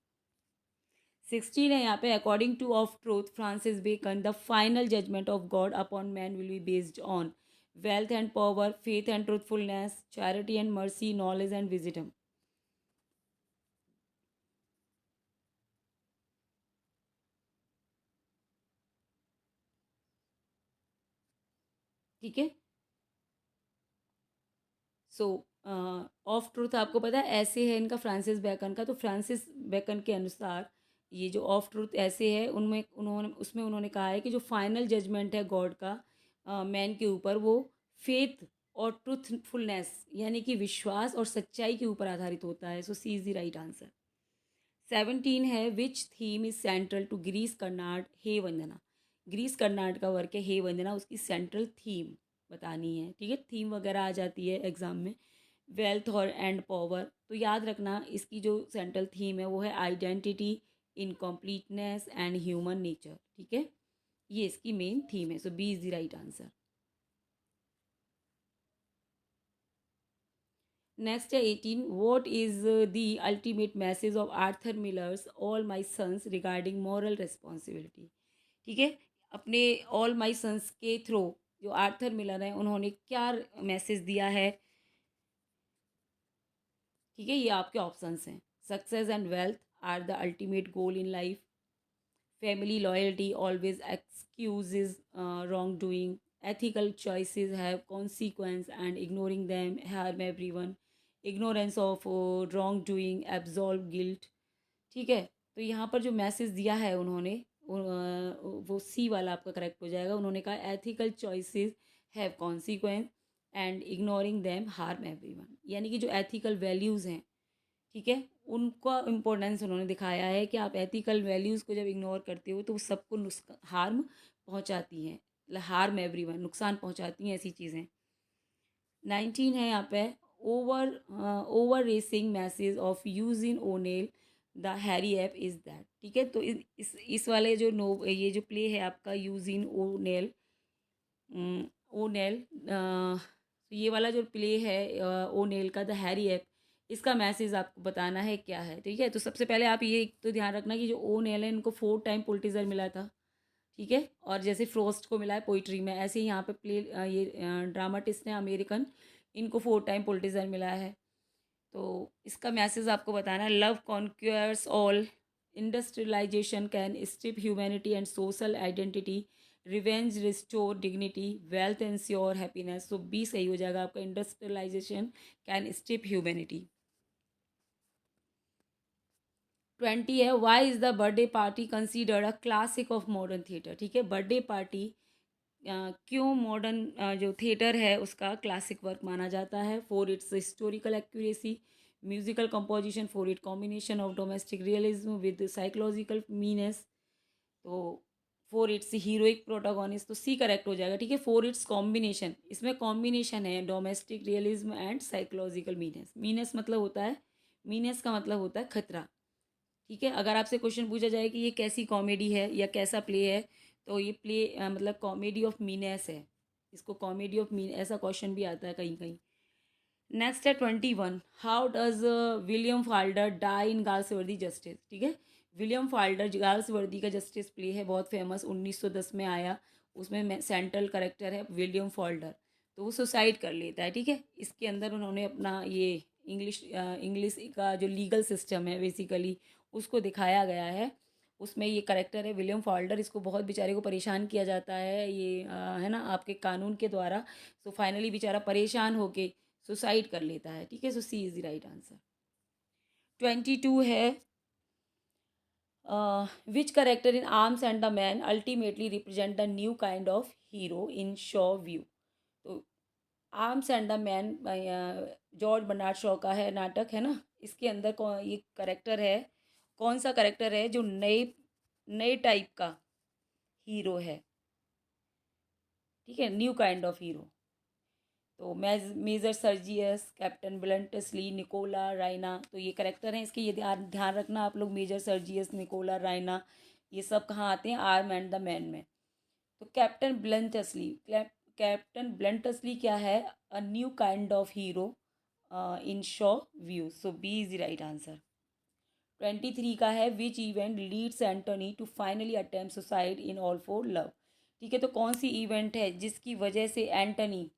16 है यहाँ पे, according to of truth Francis Bacon the final judgement of God upon man will be based on wealth and power, faith and truthfulness, charity and mercy, knowledge and wisdom। ठीक है। सो of truth आपको पता है ऐसे है इनका Francis bacon का। तो फ्रांसिस बेकन के अनुसार ये जो ऑफ ट्रूथ ऐसे है उनमें उन्होंने कहा है कि जो फाइनल जजमेंट है गॉड का मैन के ऊपर, वो फेथ और ट्रूथफुलनेस यानी कि विश्वास और सच्चाई के ऊपर आधारित होता है। So C is the right answer. 17 है, which theme is central to Girish Karnad Hayavadana. Girish Karnad का वर्क है हे वंदना, उसकी सेंट्रल थीम बतानी है, ठीक है। थीम वगैरह आ जाती है एग्जाम में, वेल्थ और एंड पावर। तो याद रखना इसकी जो सेंट्रल थीम है वो है identity, incompleteness and human nature, ठीक है। ये इसकी मेन थीम है। So B is the right answer. Next है 18, what is the ultimate message of Arthur Miller's All My Sons regarding moral responsibility, ठीक है। अपने ऑल माई सन्स के थ्रू जो आर्थर मिलर हैं उन्होंने क्या मैसेज दिया है, ठीक है। ये आपके ऑप्शंस हैं। Success and wealth are the ultimate goal in life, family loyalty always excuses wrongdoing, ethical choices have consequence and ignoring them harm everyone, ignorance of wrongdoing absolve guilt, ठीक है। तो यहाँ पर जो मैसेज दिया है उन्होंने वो सी वाला आपका करेक्ट हो जाएगा। उन्होंने कहा ethical choices have consequence and ignoring them harm everyone, यानी कि जो एथिकल वैल्यूज़ हैं, ठीक है, उनका इम्पोर्टेंस उन्होंने दिखाया है कि आप एथिकल वैल्यूज़ को जब इग्नोर करते हो तो वो सबको हार्म पहुंचाती हैं, हार्म एवरीवन, नुकसान पहुंचाती हैं ऐसी चीज़ें। 19 है यहाँ पे, over over racing message of use in O'Neill the Harry app is that, ठीक है। तो इस वाले जो ये जो प्ले है आपका यूज इन ओनेल, ओनेल ये वाला जो प्ले है ओनेल का द हैरी ऐप, इसका मैसेज आपको बताना है क्या है, ठीक है। तो सबसे पहले आप ये तो ध्यान रखना कि जो ओनेल है इनको 4 टाइम पुलिट्ज़र मिला था, ठीक है। और जैसे फ्रोस्ट को मिला है पोइट्री में, ऐसे ही यहाँ पे ये ड्रामाटिस्ट हैं अमेरिकन, इनको 4 टाइम पुलिट्ज़र मिला है। तो इसका मैसेज आपको बताना है, love conquers all, industrialization can strip humanity and social identity, revenge restore dignity, wealth ensure happiness. तो बी सही हो जाएगा आपका, इंडस्ट्रियलाइजेशन कैन स्ट्रिप ह्यूमैनिटी। 20 है, why is the birthday party considered a classic of modern theatre, ठीक है। Birthday party क्यों modern जो थिएटर है उसका क्लासिक वर्क माना जाता है। For its historical accuracy, musical composition, for it combination of domestic realism with psychological menace, तो फॉर इट्स हीरोइक प्रोटागोनिस्ट। तो सी करेक्ट हो जाएगा, ठीक है। फॉर इट्स कॉम्बिनेशन, इसमें कॉम्बिनेशन है domestic realism and psychological menace. Menace मतलब होता है, मीनेस का मतलब होता है खतरा, ठीक है। अगर आपसे क्वेश्चन पूछा जाए कि ये कैसी कॉमेडी है या कैसा प्ले है, तो ये प्ले मतलब कॉमेडी ऑफ मीनेस है, इसको कॉमेडी ऑफ मीन ऐसा क्वेश्चन भी आता है कहीं कहीं। नेक्स्ट है 21, how does William Falder die in Galsworthy justice, ठीक है। विलियम फाल्डर गाल्सवर्दी का जस्टिस प्ले है, बहुत फेमस, 1910 में आया। उसमें सेंट्रल करेक्टर है विलियम फाल्डर, तो वो सुसाइड कर लेता है, ठीक है। इसके अंदर उन्होंने अपना ये इंग्लिश का जो लीगल सिस्टम है बेसिकली उसको दिखाया गया है। उसमें ये करेक्टर है विलियम फाल्डर, इसको बहुत बेचारे को परेशान किया जाता है ये है ना आपके कानून के द्वारा। सो फाइनली बेचारा परेशान होके सुसाइड कर लेता है, ठीक है। So C is the right answer. 22 है, which character in Arms and the Man ultimately represent the new kind of hero in Shaw view? तो arms and the man George Bernard Shaw का है नाटक है ना, इसके अंदर कौन ये करेक्टर है, कौन सा करेक्टर है जो नए नए टाइप का हीरो है, ठीक है, न्यू काइंड ऑफ हीरो। तो Major Sergius, Captain Bluntschli, Nicola Raina, तो ये करेक्टर हैं इसके, ये ध्यान रखना आप लोग, मेजर सर्जियस, निकोला राइना, ये सब कहाँ आते हैं, आर्म एंड द मैन में। तो कैप्टन ब्लंटसली क्या है, a new kind of hero in Shaw view, so B is the right answer. 23 का है which event leads Antony to finally attempt suicide in all for love, ठीक है, तो कौन सी इवेंट है जिसकी वजह से एंटनी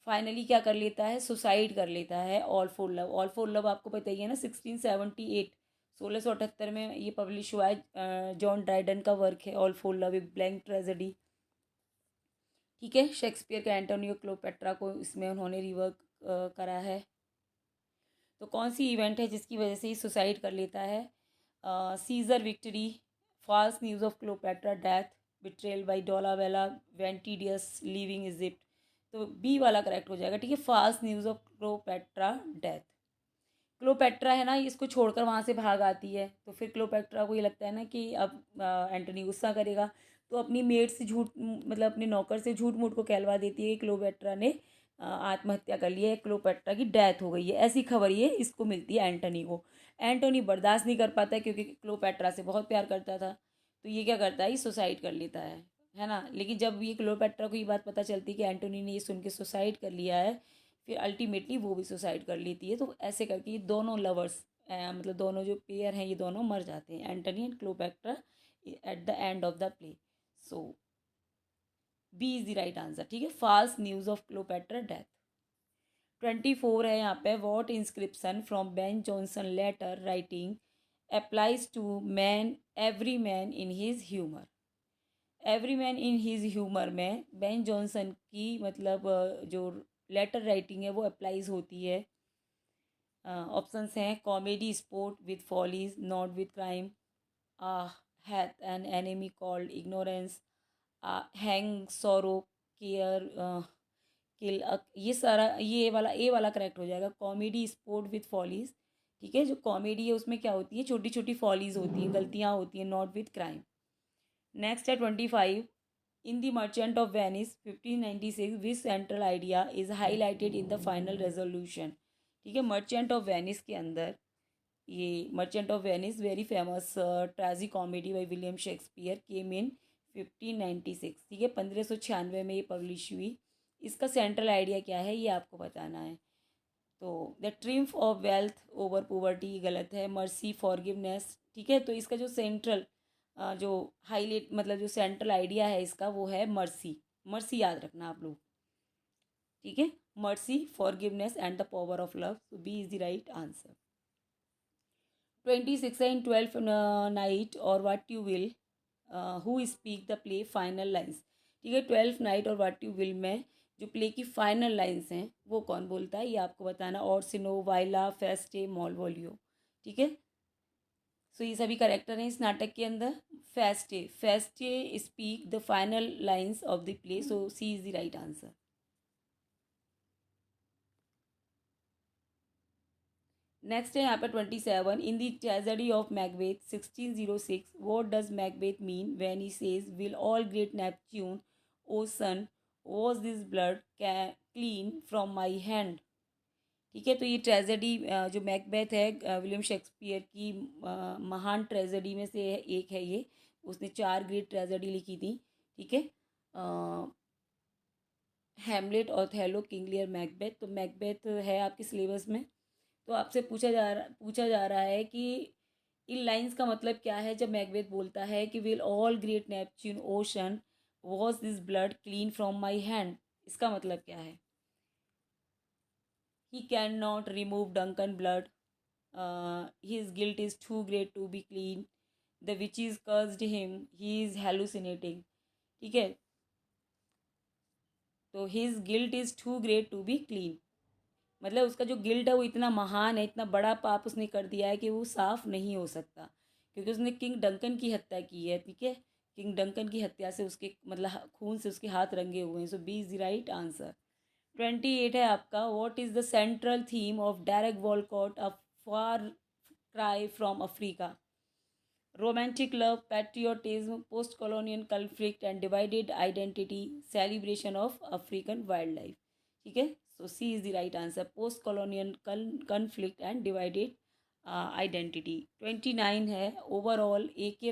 फाइनली क्या कर लेता है, सुसाइड कर लेता है, all for love. All for love आपको पता ही है ना, 1678 1678 में ये पब्लिश हुआ है, जॉन ड्राइडन का वर्क है ऑल फॉर लव, एक ब्लैंक ट्रेजेडी, ठीक है, शेक्सपियर के एंटोनियो क्लोपेट्रा को इसमें उन्होंने रिवर्क करा है। तो कौन सी इवेंट है जिसकी वजह से ही सुसाइड कर लेता है, Caesar victory, false news of Cleopatra death, betrayal by Dolabella, Ventidius leaving Egypt, तो बी वाला करेक्ट हो जाएगा, ठीक है, false news of Cleopatra death. Cleopatra है ना, इसको छोड़कर वहाँ से भाग आती है, तो फिर क्लोपेट्रा को ये लगता है ना कि अब एंटनी गुस्सा करेगा, तो अपनी मेड से झूठ, मतलब अपने नौकर से झूठ मूठ को कहलवा देती है कि क्लोपेट्रा ने आत्महत्या कर ली है, क्लोपेट्रा की डेथ हो गई है, ऐसी खबर ये इसको मिलती है एंटनी को। एंटोनी बर्दाश्त नहीं कर पाता है क्योंकि क्लोपेट्रा से बहुत प्यार करता था, तो ये क्या करता है, ये सुसाइड कर लेता है ना। लेकिन जब ये क्लोपेट्रा को ये बात पता चलती है कि एंटोनी ने ये सुन के सुसाइड कर लिया है, फिर अल्टीमेटली वो भी सुसाइड कर लेती है, तो ऐसे करके ये दोनों लवर्स, मतलब दोनों जो पेयर हैं ये दोनों मर जाते हैं, Antony and Cleopatra at the end of the play, so B is the right answer, ठीक है, false news of Cleopatra death. 24 है यहाँ पे, what inscription from Ben Jonson letter writing applies to man every man in his humour. Every man in his humour में Ben Jonson की मतलब जो letter writing है वो अप्लाइज होती है। ऑप्शंस हैं comedy sport with follies not with crime, hath an enemy called ignorance, hang सोरो केयर किल, ये सारा ये वाला करेक्ट हो जाएगा, कॉमेडी स्पोर्ट विद फॉलीज, ठीक है, जो कॉमेडी है उसमें क्या होती है, छोटी छोटी फॉलीज होती हैं, गलतियाँ होती हैं, नॉट विद क्राइम। नेक्स्ट है 25, in the merchant of Venice 1596 which central idea is highlighted in the final resolution, ठीक है, मर्चेंट ऑफ वेनिस के अंदर, ये merchant of Venice very famous tragicomedy by William Shakespeare came in 1596, ठीक है, 1596 में ये पब्लिश हुई। इसका सेंट्रल आइडिया क्या है ये आपको बताना है। तो the triumph of wealth over poverty गलत है, मर्सी फॉरगिवनेस, ठीक है, तो इसका जो सेंट्रल जो हाईलाइट मतलब जो सेंट्रल आइडिया है इसका वो है मर्सी, मर्सी याद रखना आप लोग, ठीक है, mercy forgiveness and the power of love, so B is the right answer. 26 है, in 12th night or what you will who speak the play final lines, ठीक है, 12th night or what you will में जो play की final lines हैं वो कौन बोलता है ये आपको बताना, और सिनो वाइला फेस्टे मॉलवोलियो, ठीक है, सो ये सभी करेक्टर हैं इस नाटक के अंदर। Feste Feste speak the final lines of the play, so C is the right answer. Next है यहाँ पर 27, in the tragedy of Macbeth 1606 what does Macbeth mean when he says will all great Neptune ocean wash this blood clean from my hand, ठीक है, तो ये tragedy जो Macbeth है William Shakespeare की महान ट्रेजेडी में से एक है ये, उसने 4 ग्रेट ट्रेजेडी लिखी थी, ठीक है, Hamlet, Othello, King Lear, Macbeth, तो मैकबेथ है आपके सिलेबस में। तो आपसे पूछा जा रहा है कि इन लाइंस का मतलब क्या है जब मैकबेथ बोलता है कि will all great Neptune ocean was this blood clean from my hand, इसका मतलब क्या है, he can not remove Duncan blood, his guilt is too great to be clean, the witch is cursed him, he is hallucinating, ठीक है, तो his guilt is too great to be clean, मतलब उसका जो गिल्ट है वो इतना महान है, इतना बड़ा पाप उसने कर दिया है कि वो साफ़ नहीं हो सकता, क्योंकि उसने किंग डंकन की हत्या की है, ठीक है। किंग डंकन की हत्या से उसके मतलब खून से उसके हाथ रंगे हुए हैं। So B is the right answer. 28 है आपका, what is the central theme of Derek Walcott a far cry from Africa? Romantic love, patriotism, post colonial conflict and divided identity, celebration of African wildlife. ठीक है, so C is the right answer, post colonial conflict and divided identity. 29 है, overall ए के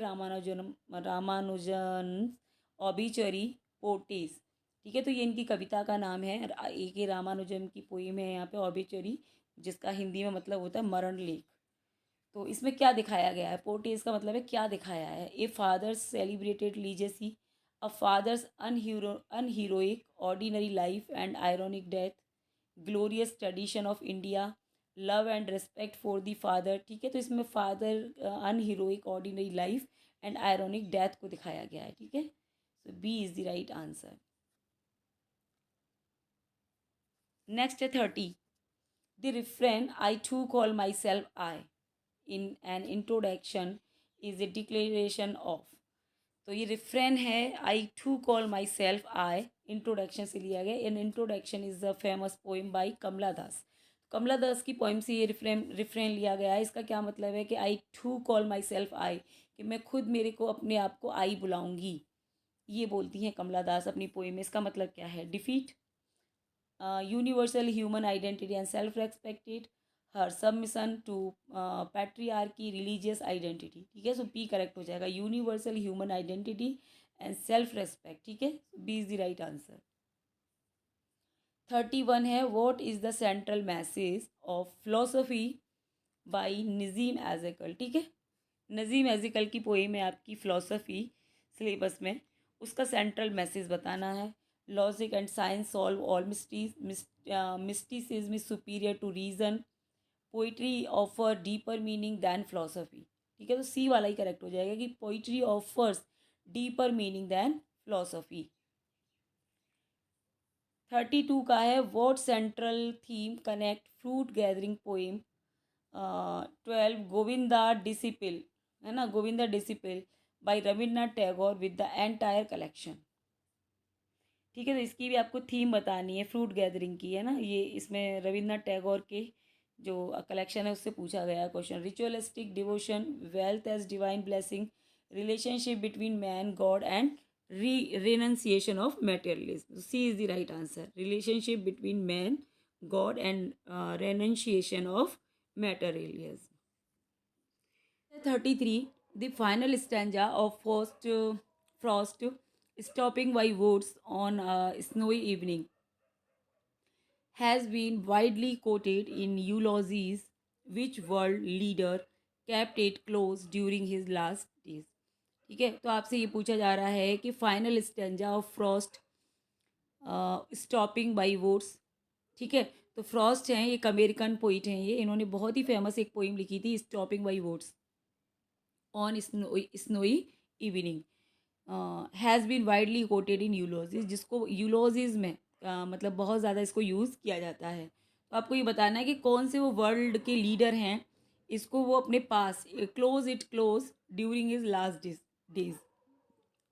Ramanujan ऑबिचरी Pontes. ठीक है, तो ये इनकी कविता का नाम है। ए के रामानुजन की पोइम है यहाँ पे ऑबिचरी, जिसका हिंदी में मतलब होता है मरण लेख। तो इसमें क्या दिखाया गया है? पोर्टेज का मतलब है क्या दिखाया है। A father's celebrated legacy, a father's unheroic ordinary life and ironic death, glorious tradition of India, love and respect for the father. ठीक है, तो इसमें father unheroic ordinary life and ironic death को दिखाया गया है। ठीक है, so B is the right answer. Next है 30, the refrain I to call myself I in an introduction is a declaration of. तो ये रिफ्रेन है, I to call myself I, introduction से लिया गया। In introduction is a famous poem by Kamala Das. Kamala Das की poem से ये refrain लिया गया है। इसका क्या मतलब है कि I to call myself I, कि मैं खुद मेरे को अपने आप को आई बुलाऊंगी, ये बोलती हैं कमला दास अपनी पोइम में। इसका मतलब क्या है? Defeat universal human identity and self-respected, her submission to patriarchy, religious identity। ठीक है, सो बी करेक्ट हो जाएगा, universal human identity and self respect. ठीक है, B is the right answer. 31 है, what is the central message of philosophy by Nissim Ezekiel. ठीक है, नज़ीम एज़ेकल की पोएम है आपकी फिलोसफी सिलेबस में, उसका सेंट्रल मैसेज बताना है। Logic and science solve all mysteries, mysticism is superior to reason, poetry offer deeper meaning than philosophy. ठीक है, तो सी वाला ही करेक्ट हो जाएगा कि poetry offers deeper meaning than philosophy. 32 का है, what central theme connect fruit gathering poem 12 Govinda disciple, है ना, Govinda disciple by Rabindranath Tagore with the entire collection. ठीक है, तो इसकी भी आपको थीम बतानी है, फ्रूट गैदरिंग की, है ना। ये इसमें रविन्द्रनाथ टैगोर के जो कलेक्शन है उससे पूछा गया question. Ritualistic devotion, wealth as divine blessing, relationship between man god and renunciation of materialism. So C is the right answer. Relationship between man, God and renunciation of materialism. 33. The final stanza of Frost stopping by woods on a snowy evening has been widely quoted in eulogies. Which world leader kept it close during his last days? ठीक है, तो आपसे ये पूछा जा रहा है कि final stanza of Frost stopping by woods. ठीक है, तो फ्रॉस्ट हैं, एक अमेरिकन पोइट हैं, ये इन्होंने बहुत ही फेमस एक पोइम लिखी थी, stopping by woods on snowy evening, has been widely quoted in eulogies, जिसको यूलोजिस में मतलब बहुत ज़्यादा इसको यूज़ किया जाता है। तो आपको ये बताना है कि कौन से वो वर्ल्ड के लीडर हैं, इसको वो अपने पास close it close during his last days,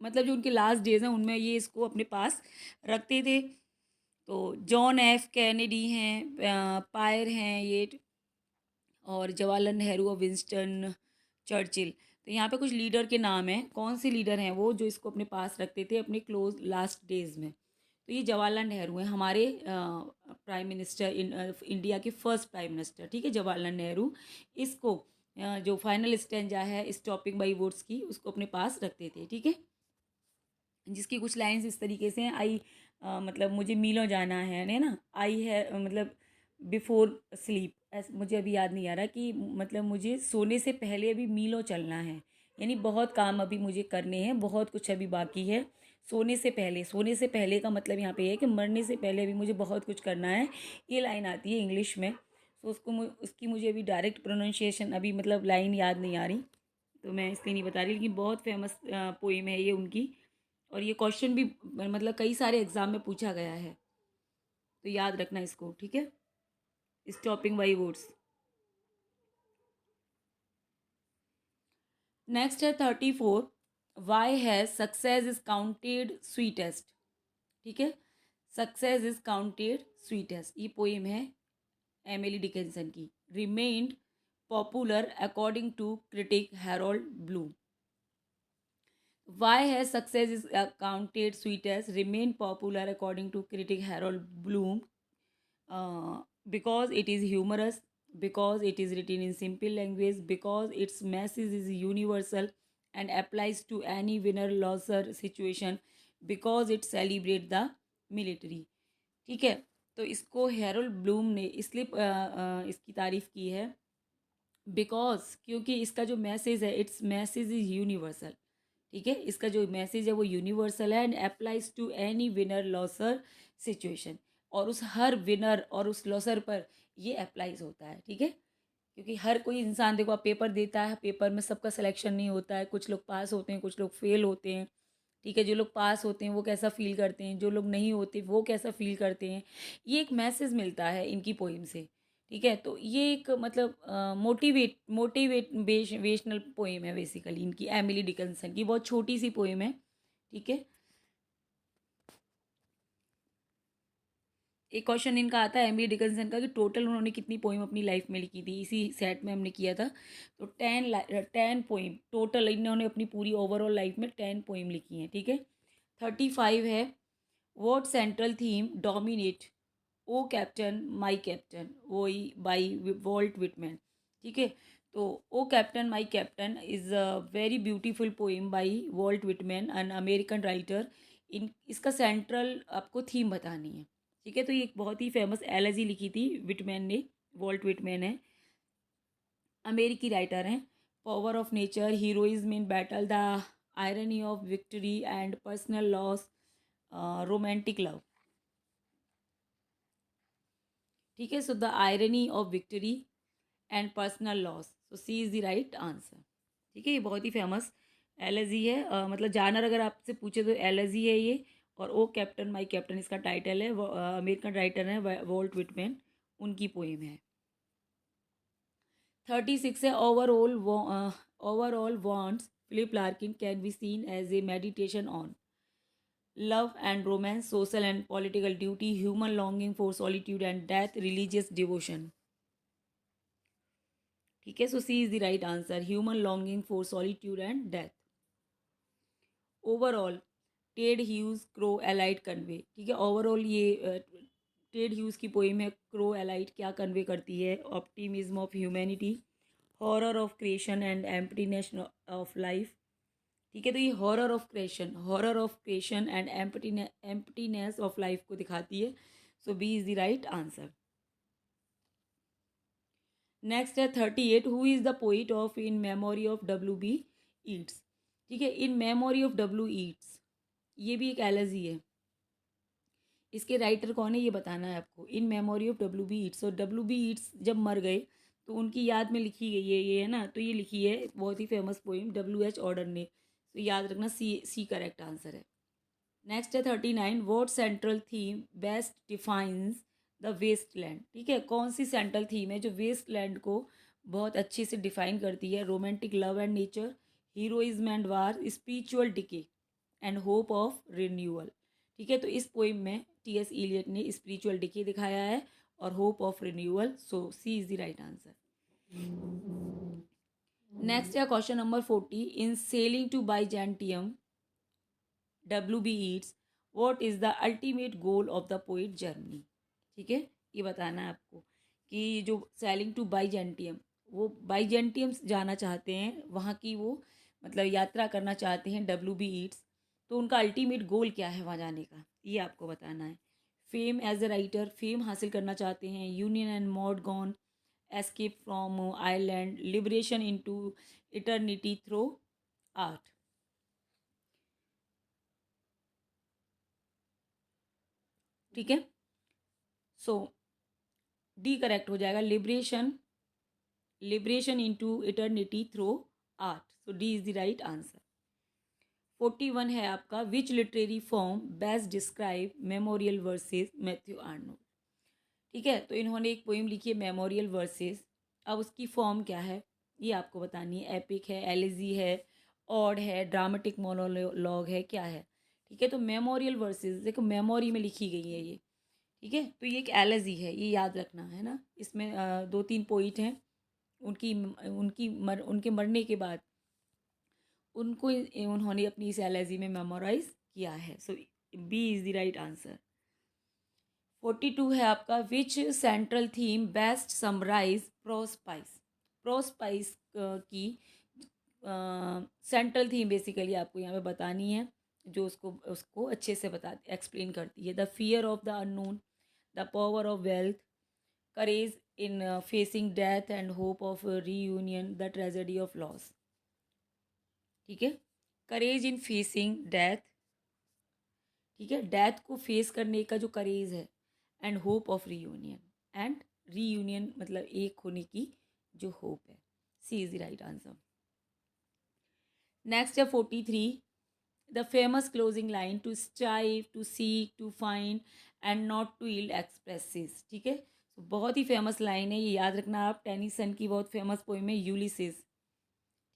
मतलब जो उनके लास्ट डेज हैं उनमें ये इसको अपने पास रखते थे। तो जॉन एफ कैनेडी हैं, पायर हैं ये, और जवाहरलाल नेहरू और विंस्टन चर्चिल। तो यहाँ पे कुछ लीडर के नाम हैं, कौन से लीडर हैं वो जो इसको अपने पास रखते थे अपने क्लोज लास्ट डेज में? तो ये जवाहरलाल नेहरू हैं, हमारे प्राइम मिनिस्टर इंडिया के फर्स्ट प्राइम मिनिस्टर। ठीक है, जवाहरलाल नेहरू इसको जो फाइनल स्टेंजा है स्टॉपिंग बाई वुड्स की, उसको अपने पास रखते थे। ठीक है, जिसकी कुछ लाइंस इस तरीके से हैं, आई मतलब मुझे मीलों जाना है ना, आई है मतलब बिफोर स्लीप, मुझे अभी याद नहीं आ रहा कि मतलब मुझे सोने से पहले अभी मीलों चलना है, यानी बहुत काम अभी मुझे करने हैं, बहुत कुछ अभी बाकी है। सोने से पहले, सोने से पहले का मतलब यहाँ पे है कि मरने से पहले अभी मुझे बहुत कुछ करना है, ये लाइन आती है इंग्लिश में। तो उसकी मुझे अभी डायरेक्ट प्रोनाउंसिएशन अभी मतलब लाइन याद नहीं आ रही, तो मैं इसलिए नहीं बता रही, लेकिन बहुत फेमस पोइम है ये उनकी, और ये क्वेश्चन भी मतलब कई सारे एग्जाम में पूछा गया है, तो याद रखना इसको। ठीक है, स्टॉपिंग बाई वुड्स। नेक्स्ट है 34, why has success is counted sweetest. ठीक है, सक्सेस इज काउंटेड स्वीटेस्ट, ये पोएम है एमिली डिकिंसन की। Remained popular according to critic Harold Bloom. Why has success is accounted sweetest remain popular according to critic Harold Bloom? Because it is humorous, because it is written in simple language, because its message is universal and applies to any winner-loser situation, because it celebrates the military. ठीक है, तो इसको Harold Bloom ने इसलिए इसकी तारीफ की है बिकॉज, क्योंकि इसका जो मैसेज है इट्स मैसेज इज यूनिवर्सल। ठीक है, इसका जो मैसेज है वो यूनिवर्सल है and applies to any winner loser situation, और उस हर विनर और उस लॉसर पर ये अप्लाइज होता है। ठीक है, क्योंकि हर कोई इंसान, देखो आप पेपर देता है, पेपर में सबका सिलेक्शन नहीं होता है, कुछ लोग पास होते हैं, कुछ लोग फेल होते हैं। ठीक है, जो लोग पास होते हैं वो कैसा फील करते हैं, जो लोग नहीं होते वो कैसा फील करते हैं, ये एक मैसेज मिलता है इनकी पोइम से। ठीक है, तो ये एक मतलब मोटिवेशनल पोइम है बेसिकली इनकी, एमिली डिकिंसन की। बहुत छोटी सी पोइम है। ठीक है, एक क्वेश्चन इनका आता है एमिली डिकिंसन का कि टोटल उन्होंने कितनी पोइम अपनी लाइफ में लिखी थी, इसी सेट में हमने किया था। तो 10 पोइम टोटल इन्होंने अपनी पूरी ओवरऑल लाइफ में 10 पोइम लिखी हैं। ठीक है, 35 है, what central theme dominate O captain my captain, वही बाई वॉल्ट विटमैन। ठीक है, तो O captain my captain is a very beautiful poem by Walt Whitman, an American writer. इन इसका सेंट्रल आपको थीम बतानी है। ठीक है, तो ये एक बहुत ही फेमस एलेजी लिखी थी विटमैन ने, वॉल्ट विटमैन है, अमेरिकी राइटर हैं। Power of nature, heroism in battle, the irony of victory and personal loss, romantic love. ठीक है, so the irony of victory and personal loss, so C is the right answer. ठीक है, ये बहुत ही फेमस एलर्जी है, मतलब जानर अगर आपसे पूछे तो एलर्जी है ये। और ओ कैप्टन माई कैप्टन इसका टाइटल है, अमेरिकन राइटर है वॉल्ट विटमैन, उनकी पोइम है। 36 है, overall wants Philip Larkin can be seen as a meditation on love and romance, social and political duty, human longing for solitude and death, religious devotion. ठीक है, so C is the right answer, human longing for solitude and death. Overall Ted Hughes crow alight convey. ठीक है, overall ये Ted Hughes की poem है, crow alight क्या convey करती है, optimism of humanity, horror of creation and emptiness of life. ठीक है, तो ये horror of creation and emptiness of life को दिखाती है। So B is the right answer. Next है 38, who is the poet of in memory of W.B. Yeats. ठीक है, in memory of W. Yeats, ये भी एक एलर्जी है। इसके राइटर कौन है ये बताना है आपको, in memory of W.B. Yeats. और W.B. ईट्स जब मर गए तो उनकी याद में लिखी गई है ये, है ना, तो ये लिखी है बहुत ही फेमस पोइम W.H. ऑर्डर ने। तो याद रखना, सी करेक्ट आंसर है। नेक्स्ट है 39, what central theme best defines the waste land. ठीक है, कौन सी सेंट्रल थीम है जो वेस्ट लैंड को बहुत अच्छे से डिफाइन करती है, romantic love and nature, heroism and war, spiritual decay and hope of renewal. ठीक है, तो इस पोइम में T.S. इलियट ने स्पिरिचुअल डिके दिखाया है और hope of renewal, so C is the right answer. Next है question number 40, in sailing to Byzantium W.B. Yeats, what is the ultimate goal of the poet journey. ठीक है, ये बताना है आपको कि जो सेलिंग टू बाइजेंटियम, वो बाइजेंटियम जाना चाहते हैं, वहाँ की वो मतलब यात्रा करना चाहते हैं W.B. ईट्स, तो उनका अल्टीमेट गोल क्या है वहाँ जाने का, ये आपको बताना है। Fame as a writer, fame हासिल करना चाहते हैं, union and Maud Gonne, escape from Ireland, liberation into eternity through art. ठीक है, सो डी करेक्ट हो जाएगा, liberation into eternity through art, so D is the right answer. 41 है आपका, which literary form best describe memorial verses Matthew Arnold. ठीक है, तो इन्होंने एक पोइम लिखी है मेमोरियल वर्सेस, अब उसकी फॉर्म क्या है, ये आपको बतानी है। एपिक है, एलिजी है, ऑड है, ड्रामेटिक मोनोलॉग है, क्या है। ठीक है, तो मेमोरियल वर्सेस देखो मेमोरी में लिखी गई है ये। ठीक है, तो ये एक एलिजी है, ये याद रखना है ना। इसमें दो तीन पोइट हैं, उनके मरने के बाद उनको उन्होंने अपनी इस एलिजी में मेमोराइज किया है। So B is the right answer. 42 है आपका, which central theme best summarise Prospice. Prospice की सेंट्रल थीम बेसिकली आपको यहाँ पे बतानी है, जो उसको उसको अच्छे से बता एक्सप्लेन करती है। The fear of the unknown, the power of wealth, courage in facing death and hope of reunion, the tragedy of loss. ठीक है, करेज इन फेसिंग डेथ, ठीक है, डेथ को फेस करने का जो करेज है, and hope of reunion, and reunion मतलब एक होने की जो होप है। C is the right answer. Next है 43, the famous closing line, to strive, to seek, to find and not to yield expresses. ठीक है, तो बहुत ही फेमस लाइन है, ये याद रखना आप। टेनिसन की बहुत फेमस पोइम है यूलिसिस।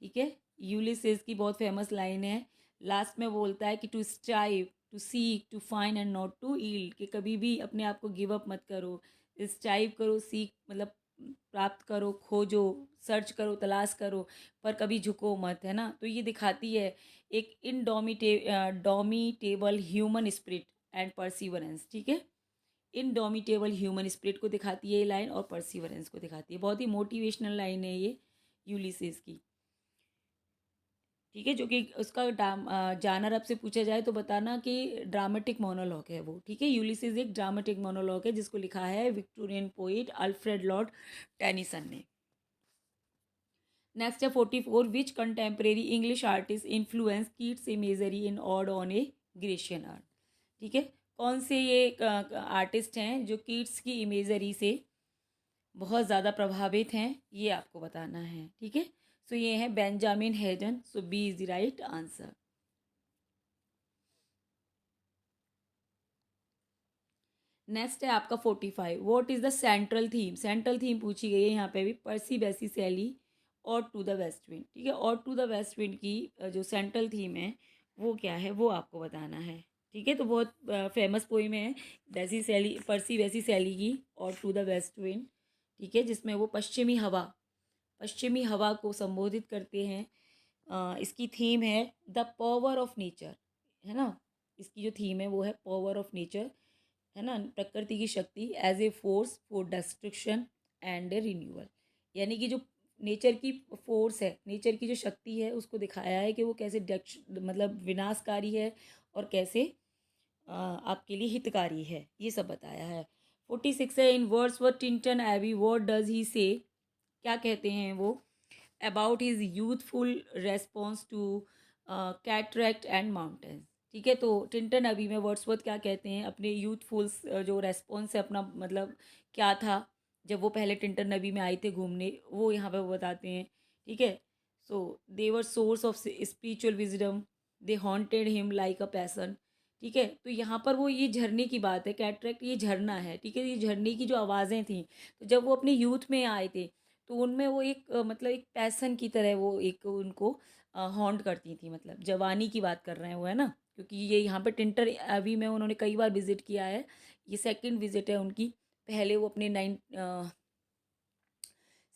ठीक है, यूलिसिस की बहुत फेमस लाइन है। लास्ट में बोलता है कि to strive, to seek, to find and not to yield, कि कभी भी अपने आप को गिव अप मत करो। स्ट्राइव करो, सीक मतलब प्राप्त करो, खोजो, सर्च करो, तलाश करो, पर कभी झुको मत, है ना। तो ये दिखाती है एक डोमिटेबल ह्यूमन स्पिरिट एंड परसिवरेंस। ठीक है, इनडोमिटेबल ह्यूमन स्पिरिट को दिखाती है ये लाइन, और परसिवरेंस को दिखाती है। बहुत ही मोटिवेशनल लाइन है ये यूलिसिस की। ठीक है, जो कि उसका जानर आपसे पूछा जाए तो बताना कि ड्रामेटिक मोनोलॉग है वो। ठीक है, यूलिसिस एक ड्रामेटिक मोनोलॉग है जिसको लिखा है Victorian poet Alfred Lord Tennyson ने। नेक्स्ट है 44, which contemporary English artist influence Keats imagery in ode on a Grecian art. ठीक है, कौन से ये आर्टिस्ट हैं जो कीट्स की इमेजरी से बहुत ज़्यादा प्रभावित हैं, ये आपको बताना है। ठीक है, सो ये है Benjamin Haydon. So B is the right answer. Next है आपका 45, what is the central theme. Central theme पूछी गई है यहाँ पे भी, पर्सी बैसी सैली और टू द वेस्ट विंड। ठीक है, और टू द वेस्ट विंड की जो सेंट्रल थीम है वो क्या है, वो आपको बताना है। ठीक है, तो बहुत फेमस पोइम है वैसी सैली, पर्सी वैसी सैली की और टू द वेस्ट विंड। ठीक है, जिसमें वो पश्चिमी हवा को संबोधित करते हैं। इसकी थीम है द पावर ऑफ नेचर, है ना। इसकी जो थीम है वो है पावर ऑफ नेचर, है ना, प्रकृति की शक्ति as a force for destruction and renewal. यानी कि जो नेचर की फोर्स है, नेचर की जो शक्ति है, उसको दिखाया है कि वो कैसे मतलब विनाशकारी है और कैसे आपके लिए हितकारी है, ये सब बताया है। 46 है, in Wordsworth Tintern Abbey what does he say, क्या कहते हैं वो, about his youthful response to cataract and mountains. ठीक है, तो टिंटन अभी में वर्ड्सवर्थ क्या कहते हैं अपने यूथफुल जो रेस्पॉन्स है अपना, मतलब क्या था जब वो पहले टिंटन नबी में आए थे घूमने, वो यहाँ पे वो बताते हैं। ठीक है, so they were source of spiritual wisdom, they haunted him like a passion. ठीक है, तो यहाँ पर वो ये झरने की बात है, कैटरैक्ट ये झरना है। ठीक है, ये झरने की जो आवाज़ें थी, तो जब वो अपने यूथ में आए थे तो उनमें वो एक मतलब एक पैसन की तरह वो एक उनको हॉन्ट करती थी, मतलब जवानी की बात कर रहे हैं वो, है ना। क्योंकि ये यहाँ पे टिंटर अभी में उन्होंने कई बार विजिट किया है, ये सेकंड विजिट है उनकी। पहले वो अपने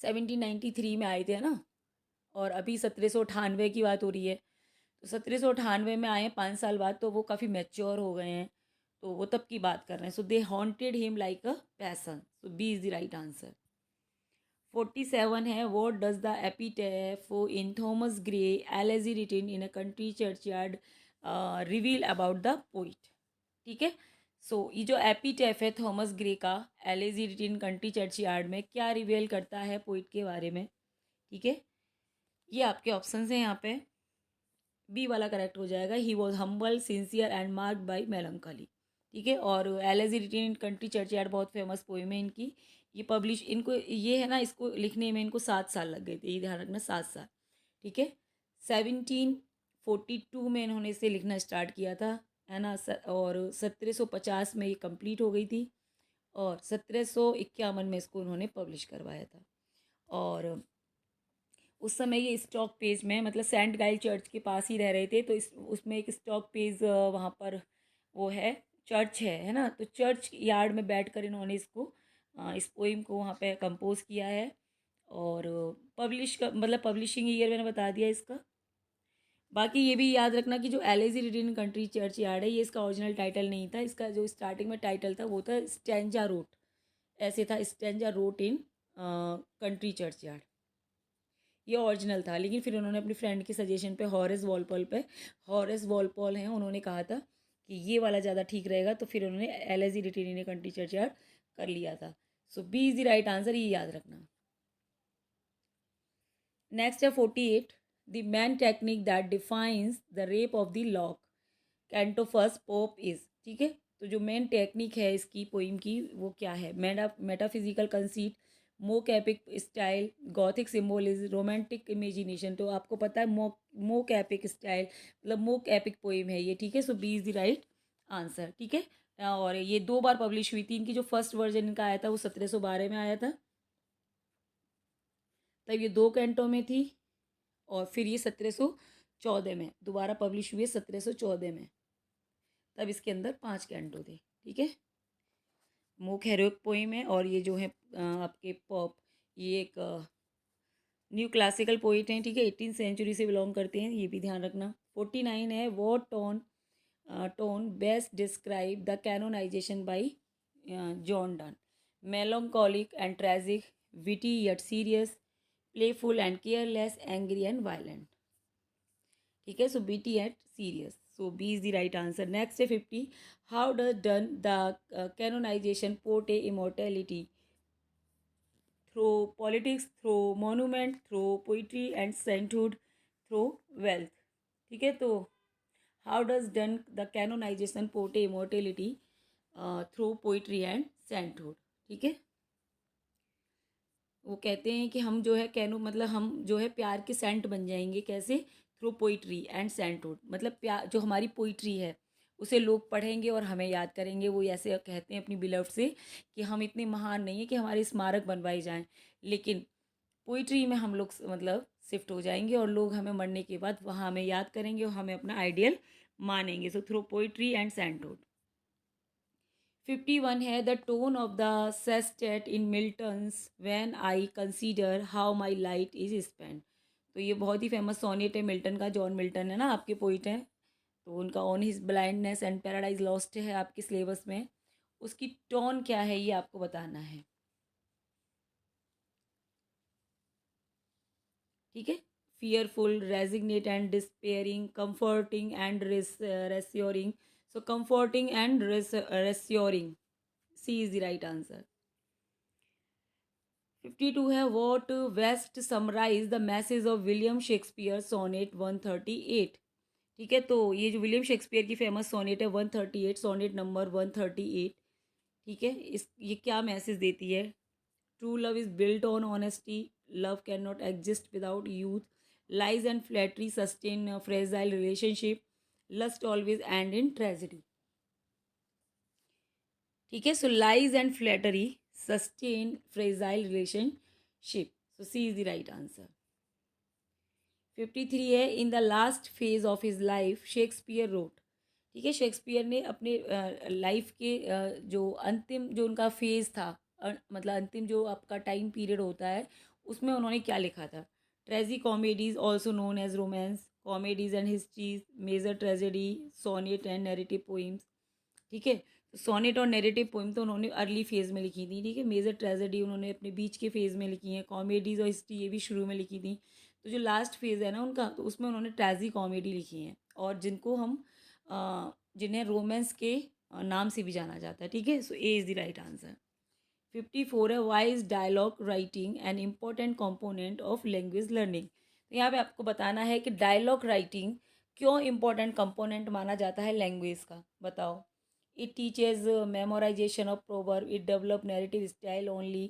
1793 में आए थे ना, और अभी 1798 की बात हो रही है। तो 1798 में आए हैं 5 साल बाद, तो वो काफ़ी मैच्योर हो गए हैं, तो वो तब की बात कर रहे हैं। So they haunted him like a passion. So B is the right answer. 47 है, what does the epitaph in Thomas Gray elegy written in a country churchyard reveal about the poet. ठीक है, सो ये जो एपिटैफ है Thomas Gray का elegy written country churchyard में, क्या reveal करता है पोइट के बारे में। ठीक है, ये आपके ऑप्शन हैं यहाँ पे। बी वाला करेक्ट हो जाएगा, he was humble sincere and marked by melancholy. ठीक है, और elegy written in country churchyard बहुत फेमस पोइम है इनकी। ये पब्लिश इनको ये है ना, इसको लिखने में इनको 7 साल लग गए थे, ये ध्यान रखना 7 साल। ठीक है, 1742 में इन्होंने इसे लिखना स्टार्ट किया था, है ना, और 1750 में ये कंप्लीट हो गई थी, और 1751 में इसको उन्होंने पब्लिश करवाया था। और उस समय ये स्टॉक पेज में मतलब सेंट गाइल चर्च के पास ही रह रहे थे, तो इस उसमें एक स्टॉक पेज वहाँ पर वो है, चर्च है ना। तो चर्च यार्ड में बैठकर इन्होंने इसको इस पोइम को वहाँ पे कंपोज किया है। और पब्लिश का मतलब पब्लिशिंग ईयर मैंने बता दिया इसका। बाकी ये भी याद रखना कि जो elegy written country church yard है, ये इसका ओरिजिनल टाइटल नहीं था। इसका जो स्टार्टिंग में टाइटल था वो था स्टेंजा रोट, ऐसे था, stanza wrote in country church yard, ये ओरिजिनल था। लेकिन फिर उन्होंने अपनी फ्रेंड के सजेशन हॉरेस वॉलपॉल हैं, उन्होंने कहा था कि ये वाला ज़्यादा ठीक रहेगा, तो फिर उन्होंने elegy written country churchyard कर लिया था। So B is the right answer, ये याद रखना। नेक्स्ट है 48, the main technique that defines the rape of the lock canto first Pope is. ठीक है, तो जो मेन टेक्निक है इसकी पोइम की वो क्या है? Metaphysical conceit, mock epic style, gothic symbolism, romantic imagination. तो आपको पता है मोक एपिक स्टाइल मतलब मोक एपिक पोइम है ये। ठीक है, so B is the right answer. ठीक है, और ये 2 बार पब्लिश हुई थी। इनकी जो फर्स्ट वर्जन इनका आया था वो 1712 में आया था, तब ये 2 कैंटो में थी। और फिर ये 1714 में दोबारा पब्लिश हुई है, 1714 में, तब इसके अंदर 5 कैंटो थे। ठीक है, मोक हेरोइक पोइम है। और ये जो है आपके पॉप, ये एक न्यू क्लासिकल पोइट हैं। ठीक है, 18th सेंचुरी से बिलोंग करते हैं, ये भी ध्यान रखना। 49 है, what tone best describe the canonization by John Donne? Melancholic and tragic, witty yet serious, playful and careless, angry and violent. ठीक है, so witty yet serious, so B is the right answer. Next है 50, how does Donne the canonization portray immortality? Through politics, through monument, through poetry and sainthood, through wealth. ठीक है, तो how does Donne the canonization portray immortality? Through poetry and sainthood. ठीक है, वो कहते हैं कि हम जो है कैनो मतलब हम जो है प्यार के सेंट बन जाएंगे। कैसे? थ्रू पोइट्री एंड सेंटहुड, मतलब प्यार जो हमारी पोइट्री है उसे लोग पढ़ेंगे और हमें याद करेंगे। वो ऐसे कहते हैं अपनी बिलव्ड से कि हम इतने महान नहीं है कि हमारे स्मारक बनवाए जाएं, लेकिन पोइट्री में हम लोग मतलब शिफ्ट हो जाएंगे और लोग हमें मरने के बाद वहाँ हमें याद करेंगे और हमें अपना आइडियल मानेंगे। So through poetry and sainthood. 51 है, the tone of the sestet in Milton's when I consider how my light is spend. तो ये बहुत ही फेमस सोनेट है मिल्टन का, जॉन मिल्टन है ना आपके पोइट हैं, तो उनका on his blindness and paradise lost है आपके सिलेबस में। उसकी टोन क्या है ये आपको बताना है। ठीक है, fearful, resigned and despairing, comforting and reassuring. So comforting and reassuring, C is the right answer. 52 है, what best summarise the message of William Shakespeare sonnet 138। ठीक है, तो ये जो विलियम शेक्सपियर की फेमस सोनेट है 138, सोनेट नंबर 138। ठीक है, इस ये क्या मैसेज देती है? True love is built on honesty, love can not exist without youth, lies and flattery sustain fragile relationship, lust always end in tragedy. ठीक है, so lies and flattery sustain fragile relationship, so C is the right answer. 53 है, in the last phase of his life Shakespeare wrote. ठीक है, Shakespeare ने अपने life के जो अंतिम जो उनका फेज था, मतलब अंतिम जो आपका टाइम पीरियड होता है, उसमें उन्होंने क्या लिखा था? Tragicomedies also known as romance, comedies and histories, major tragedy, sonnet and narrative poems. ठीक है, तो सोनेट और नैरेटिव पोइम तो उन्होंने अर्ली फेज़ में लिखी थी। ठीक है, मेजर ट्रेजेडी उन्होंने अपने बीच के फेज़ में लिखी हैं, कॉमेडीज़ और हिस्ट्री ये भी शुरू में लिखी थी। तो जो लास्ट फेज़ है ना उनका, तो उसमें उन्होंने ट्रेजी कॉमेडी लिखी हैं, और जिनको हम जिन्हें रोमांस के नाम से भी जाना जाता है। ठीक है, so A is the right answer. 54 है, why is dialogue writing an important component of language learning? तो यहाँ पे आपको बताना है कि डायलॉग राइटिंग क्यों इम्पोर्टेंट कंपोनेंट माना जाता है लैंग्वेज का, बताओ। It teaches memorization of proverb. It develop narrative style only.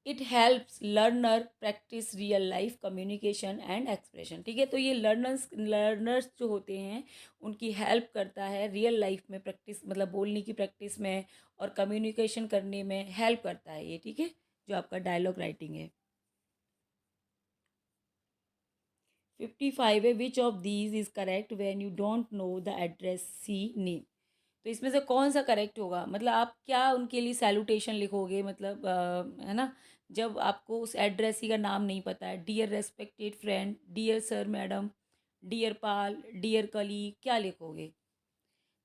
It helps learner practice real life communication and expression. ठीक है, तो ये लर्नर्स जो होते हैं उनकी हेल्प करता है रियल लाइफ में प्रैक्टिस, मतलब बोलने की प्रैक्टिस में और कम्युनिकेशन करने में हेल्प करता है ये। ठीक है, जो आपका डायलॉग राइटिंग है। 55 है, which of these is correct when you don't know the addressee name. तो इसमें से कौन सा करेक्ट होगा, मतलब आप क्या उनके लिए सैल्यूटेशन लिखोगे, मतलब है ना, जब आपको उस एड्रेसी का नाम नहीं पता है। Dear respected friend, dear sir madam, dear pal, dear कली, क्या लिखोगे?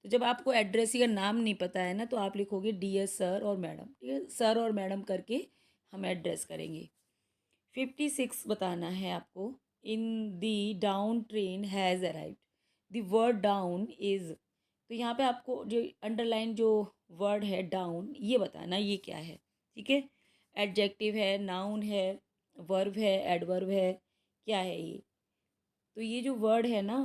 तो जब आपको एड्रेसी का नाम नहीं पता है ना, तो आप लिखोगे डियर सर और मैडम। ठीक है, सर और मैडम करके हम एड्रेस करेंगे। 56 बताना है आपको। In the down train has arrived. The word down is, तो यहाँ पे आपको जो अंडरलाइन जो वर्ड है डाउन, ये बताना ये क्या है। ठीक है, एडजेक्टिव है, नाउन है, वर्ब है, एडवर्ब है, क्या है ये? तो ये जो वर्ड है ना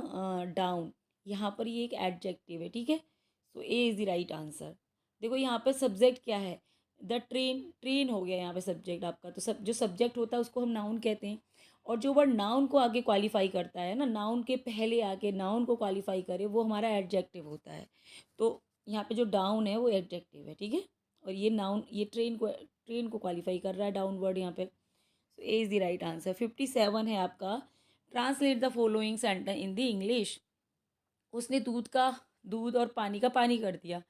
डाउन, यहाँ पर ये एक एडजेक्टिव है। ठीक है, so A is the right answer. देखो यहाँ पे सब्जेक्ट क्या है, द ट्रेन, ट्रेन हो गया यहाँ पे सब्जेक्ट आपका। तो सब जो सब्जेक्ट होता है उसको हम नाउन कहते हैं, और जो वर्ड नाउन को आगे क्वालिफाई करता है ना, नाउन के पहले आके नाउन को क्वालिफाई करे, वो हमारा एडजेक्टिव होता है। तो यहाँ पे जो डाउन है वो एडजेक्टिव है। ठीक है, और ये नाउन, ये ट्रेन को क्वालिफाई कर रहा है डाउन वर्ड यहाँ पे। So A is the right answer. 57 है आपका, translate the following sentence in the English. उसने दूध और पानी का पानी कर दिया।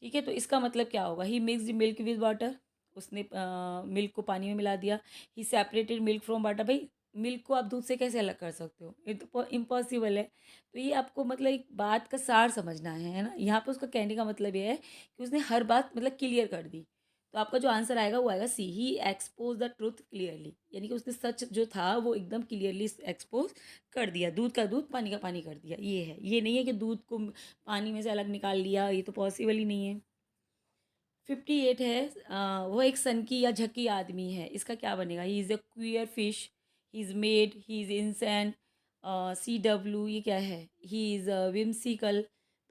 ठीक है, तो इसका मतलब क्या होगा? ही मिक्सड मिल्क विद वाटर, उसने मिल्क को पानी में मिला दिया। ही सेपरेटेड मिल्क फ्रॉम वाटर, भाई मिल्क को आप दूध से कैसे अलग कर सकते हो, ये तो इम्पॉसिबल है। तो ये आपको मतलब एक बात का सार समझना है ना। यहाँ पे उसका कहने का मतलब ये है कि उसने हर बात मतलब क्लियर कर दी। तो आपका जो आंसर आएगा वो आएगा सी, ही एक्सपोज द ट्रुथ क्लियरली, यानी कि उसने सच जो था वो एकदम क्लियरली एक्सपोज कर दिया। दूध का दूध, पानी का पानी कर दिया, ये है। ये नहीं है कि दूध को पानी में से अलग निकाल लिया, ये तो पॉसिबल ही नहीं है। 58 है, वो एक सनकी या झकी आदमी है, इसका क्या बनेगा? He is a queer fish, he is mad, he is innocent, CW, ये क्या है? He is whimsical.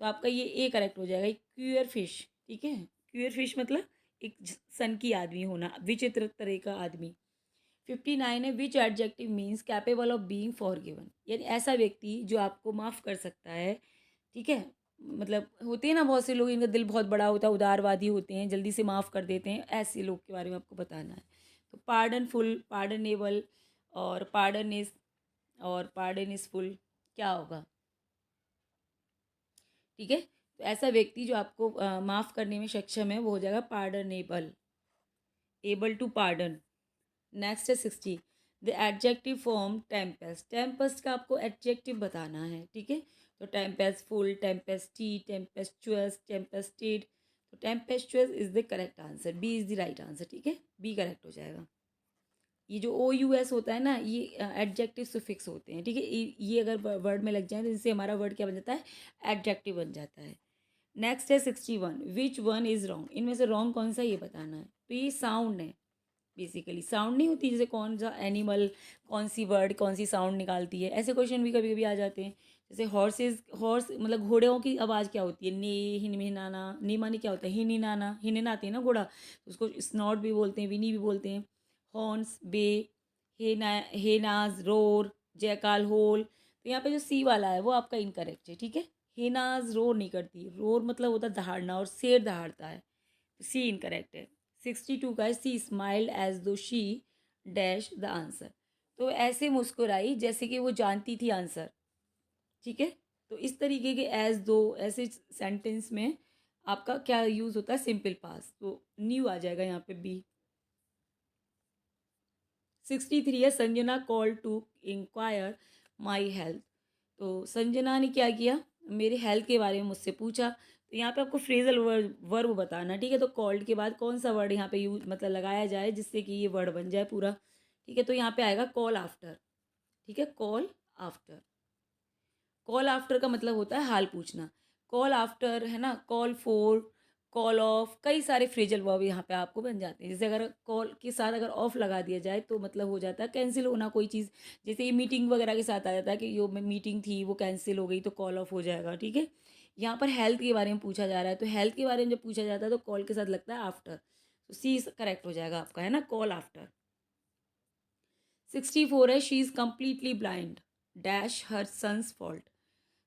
तो आपका ये ए करेक्ट हो जाएगा, क्वियर फिश। ठीक है, क्वियर फिश मतलब एक सनकी आदमी होना, विचित्र तरह का आदमी। 59 है, which adjective means capable of being forgiven, यानी ऐसा व्यक्ति जो आपको माफ़ कर सकता है। ठीक है, मतलब होते हैं ना बहुत से लोग, इनका दिल बहुत बड़ा होता है, उदारवादी होते हैं, जल्दी से माफ़ कर देते हैं, ऐसे लोग के बारे में आपको बताना है। तो पार्डनफुल, पार्डनेबल और पार्डन इज फुल, क्या होगा? ठीक है, तो ऐसा व्यक्ति जो आपको माफ़ करने में सक्षम है वो हो जाएगा pardonable, able to pardon. Next है 60, the adjective form tempest. Tempest का आपको एडजेक्टिव बताना है। ठीक है, तो टेम्पेस्टफुल, टेम्पेस्टी, टेम्पेस्चुअस, टेम्पेस्टेड। तो tempestuous is the correct answer, B is the right answer. ठीक है, बी करेक्ट हो जाएगा। ये जो OUS होता है ना, ये एडजेक्टिव सुफिक्स होते हैं। ठीक है, ये अगर वर्ड में लग जाए तो इससे हमारा वर्ड क्या बन जाता है? एडजेक्टिव बन जाता है। नेक्स्ट है 61, विच वन इज़ रॉन्ग। इनमें से रॉन्ग कौन सा ये बताना है। तो ये साउंड है, बेसिकली साउंड नहीं होती, जैसे कौन सा एनिमल कौन सी वर्ड कौन सी साउंड निकालती है, ऐसे क्वेश्चन भी कभी कभी आ जाते हैं। जैसे हॉर्स मतलब घोड़ों की आवाज़ क्या होती है? ने, हिनमिनाना, नी माने क्या होता है? हिनिनाना, हिननाते हैं ना घोड़ा, तो उसको स्नॉट भी बोलते हैं, विनी भी बोलते हैं। हॉर्न्स, बे, हेनाज, रोर, जयकाल, होल। तो यहाँ पे जो सी वाला है वो आपका इनकरेक्ट है। ठीक है, हेनाज रोर नहीं करती, रोर मतलब होता है दहाड़ना, और शेर दहाड़ता है, तो सी इनकरेक्ट है। 62 का, सी स्माइल्ड एज दो शी डैश द आंसर। तो ऐसे मुस्कुराई जैसे कि वो जानती थी आंसर। ठीक है, तो इस तरीके के एज दो ऐसे सेंटेंस में आपका क्या यूज़ होता है? सिंपल पास, तो न्यू आ जाएगा यहाँ पे बी। 63 है, Sanjana call to inquire my health. तो संजना ने क्या किया? मेरे हेल्थ के बारे में मुझसे पूछा। तो यहाँ पे आपको फ्रेजल वर्ब बताना। ठीक है, तो कॉल्ड के बाद कौन सा वर्ड यहाँ पे यूज मतलब लगाया जाए जिससे कि ये वर्ड बन जाए पूरा। ठीक है, तो यहाँ पे आएगा कॉल आफ्टर। ठीक है, कॉल आफ्टर। कॉल आफ्टर का मतलब होता है हाल पूछना। कॉल आफ्टर है ना, कॉल फॉर, कॉल ऑफ, कई सारे फ्रेजल वर्ब यहाँ पे आपको बन जाते हैं। जैसे अगर कॉल के साथ अगर ऑफ लगा दिया जाए तो मतलब हो जाता है कैंसिल होना कोई चीज़। जैसे ये मीटिंग वगैरह के साथ आ जाता है कि जो मीटिंग थी वो कैंसिल हो गई, तो कॉल ऑफ हो जाएगा। ठीक है, यहाँ पर हेल्थ के बारे में पूछा जा रहा है, तो हेल्थ के बारे में जब पूछा जाता है तो कॉल के साथ लगता है आफ्टर। तो सी करेक्ट हो जाएगा आपका, है ना, कॉल आफ्टर। 64 है, she is completely blind dash her son's fault.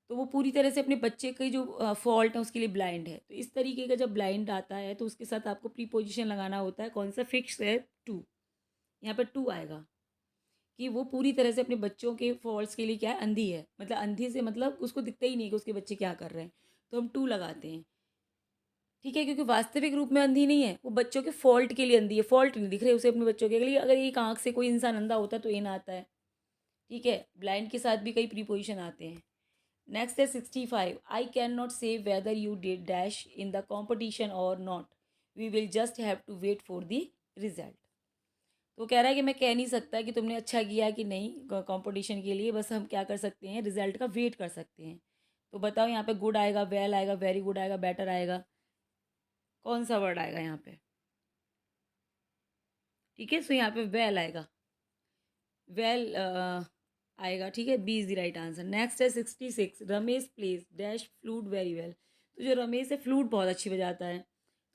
तो वो पूरी तरह से अपने बच्चे के जो फॉल्ट है उसके लिए ब्लाइंड है। तो इस तरीके का जब ब्लाइंड आता है तो उसके साथ आपको प्रीपोजिशन लगाना होता है, कौन सा, फिक्स है, टू। यहाँ पर टू आएगा कि वो पूरी तरह से अपने बच्चों के फॉल्ट्स के लिए क्या है, अंधी है। मतलब अंधी से मतलब उसको दिखता ही नहीं कि उसके बच्चे क्या कर रहे हैं, तो हम टू लगाते हैं। ठीक है, क्योंकि वास्तविक रूप में अंधी नहीं है, वो बच्चों के फॉल्ट के लिए अंधी है, फॉल्ट नहीं दिख रहे उसे अपने बच्चों के लिए। अगर एक आँख से कोई इंसान अंधा होता तो इन आता है। ठीक है, ब्लाइंड के साथ भी कई प्रीपोजिशन आते हैं। नेक्स्ट है 65, I can not say whether you did dash in the competition और not, we will just have to wait for the result. तो कह रहा है कि मैं कह नहीं सकता कि तुमने अच्छा किया कि नहीं कंपटीशन के लिए, बस हम क्या कर सकते हैं, रिजल्ट का वेट कर सकते हैं। तो बताओ यहाँ पे गुड आएगा, वेल आएगा, वेरी गुड आएगा, बेटर आएगा, कौन सा वर्ड आएगा यहाँ पे? ठीक है, सो यहाँ पे वेल आएगा, वेल आएगा। ठीक है, B is the right answer. Next है 66, Ramesh plays dash flute very well. तो जो रमेश है फ्लूट बहुत अच्छी बजाता है,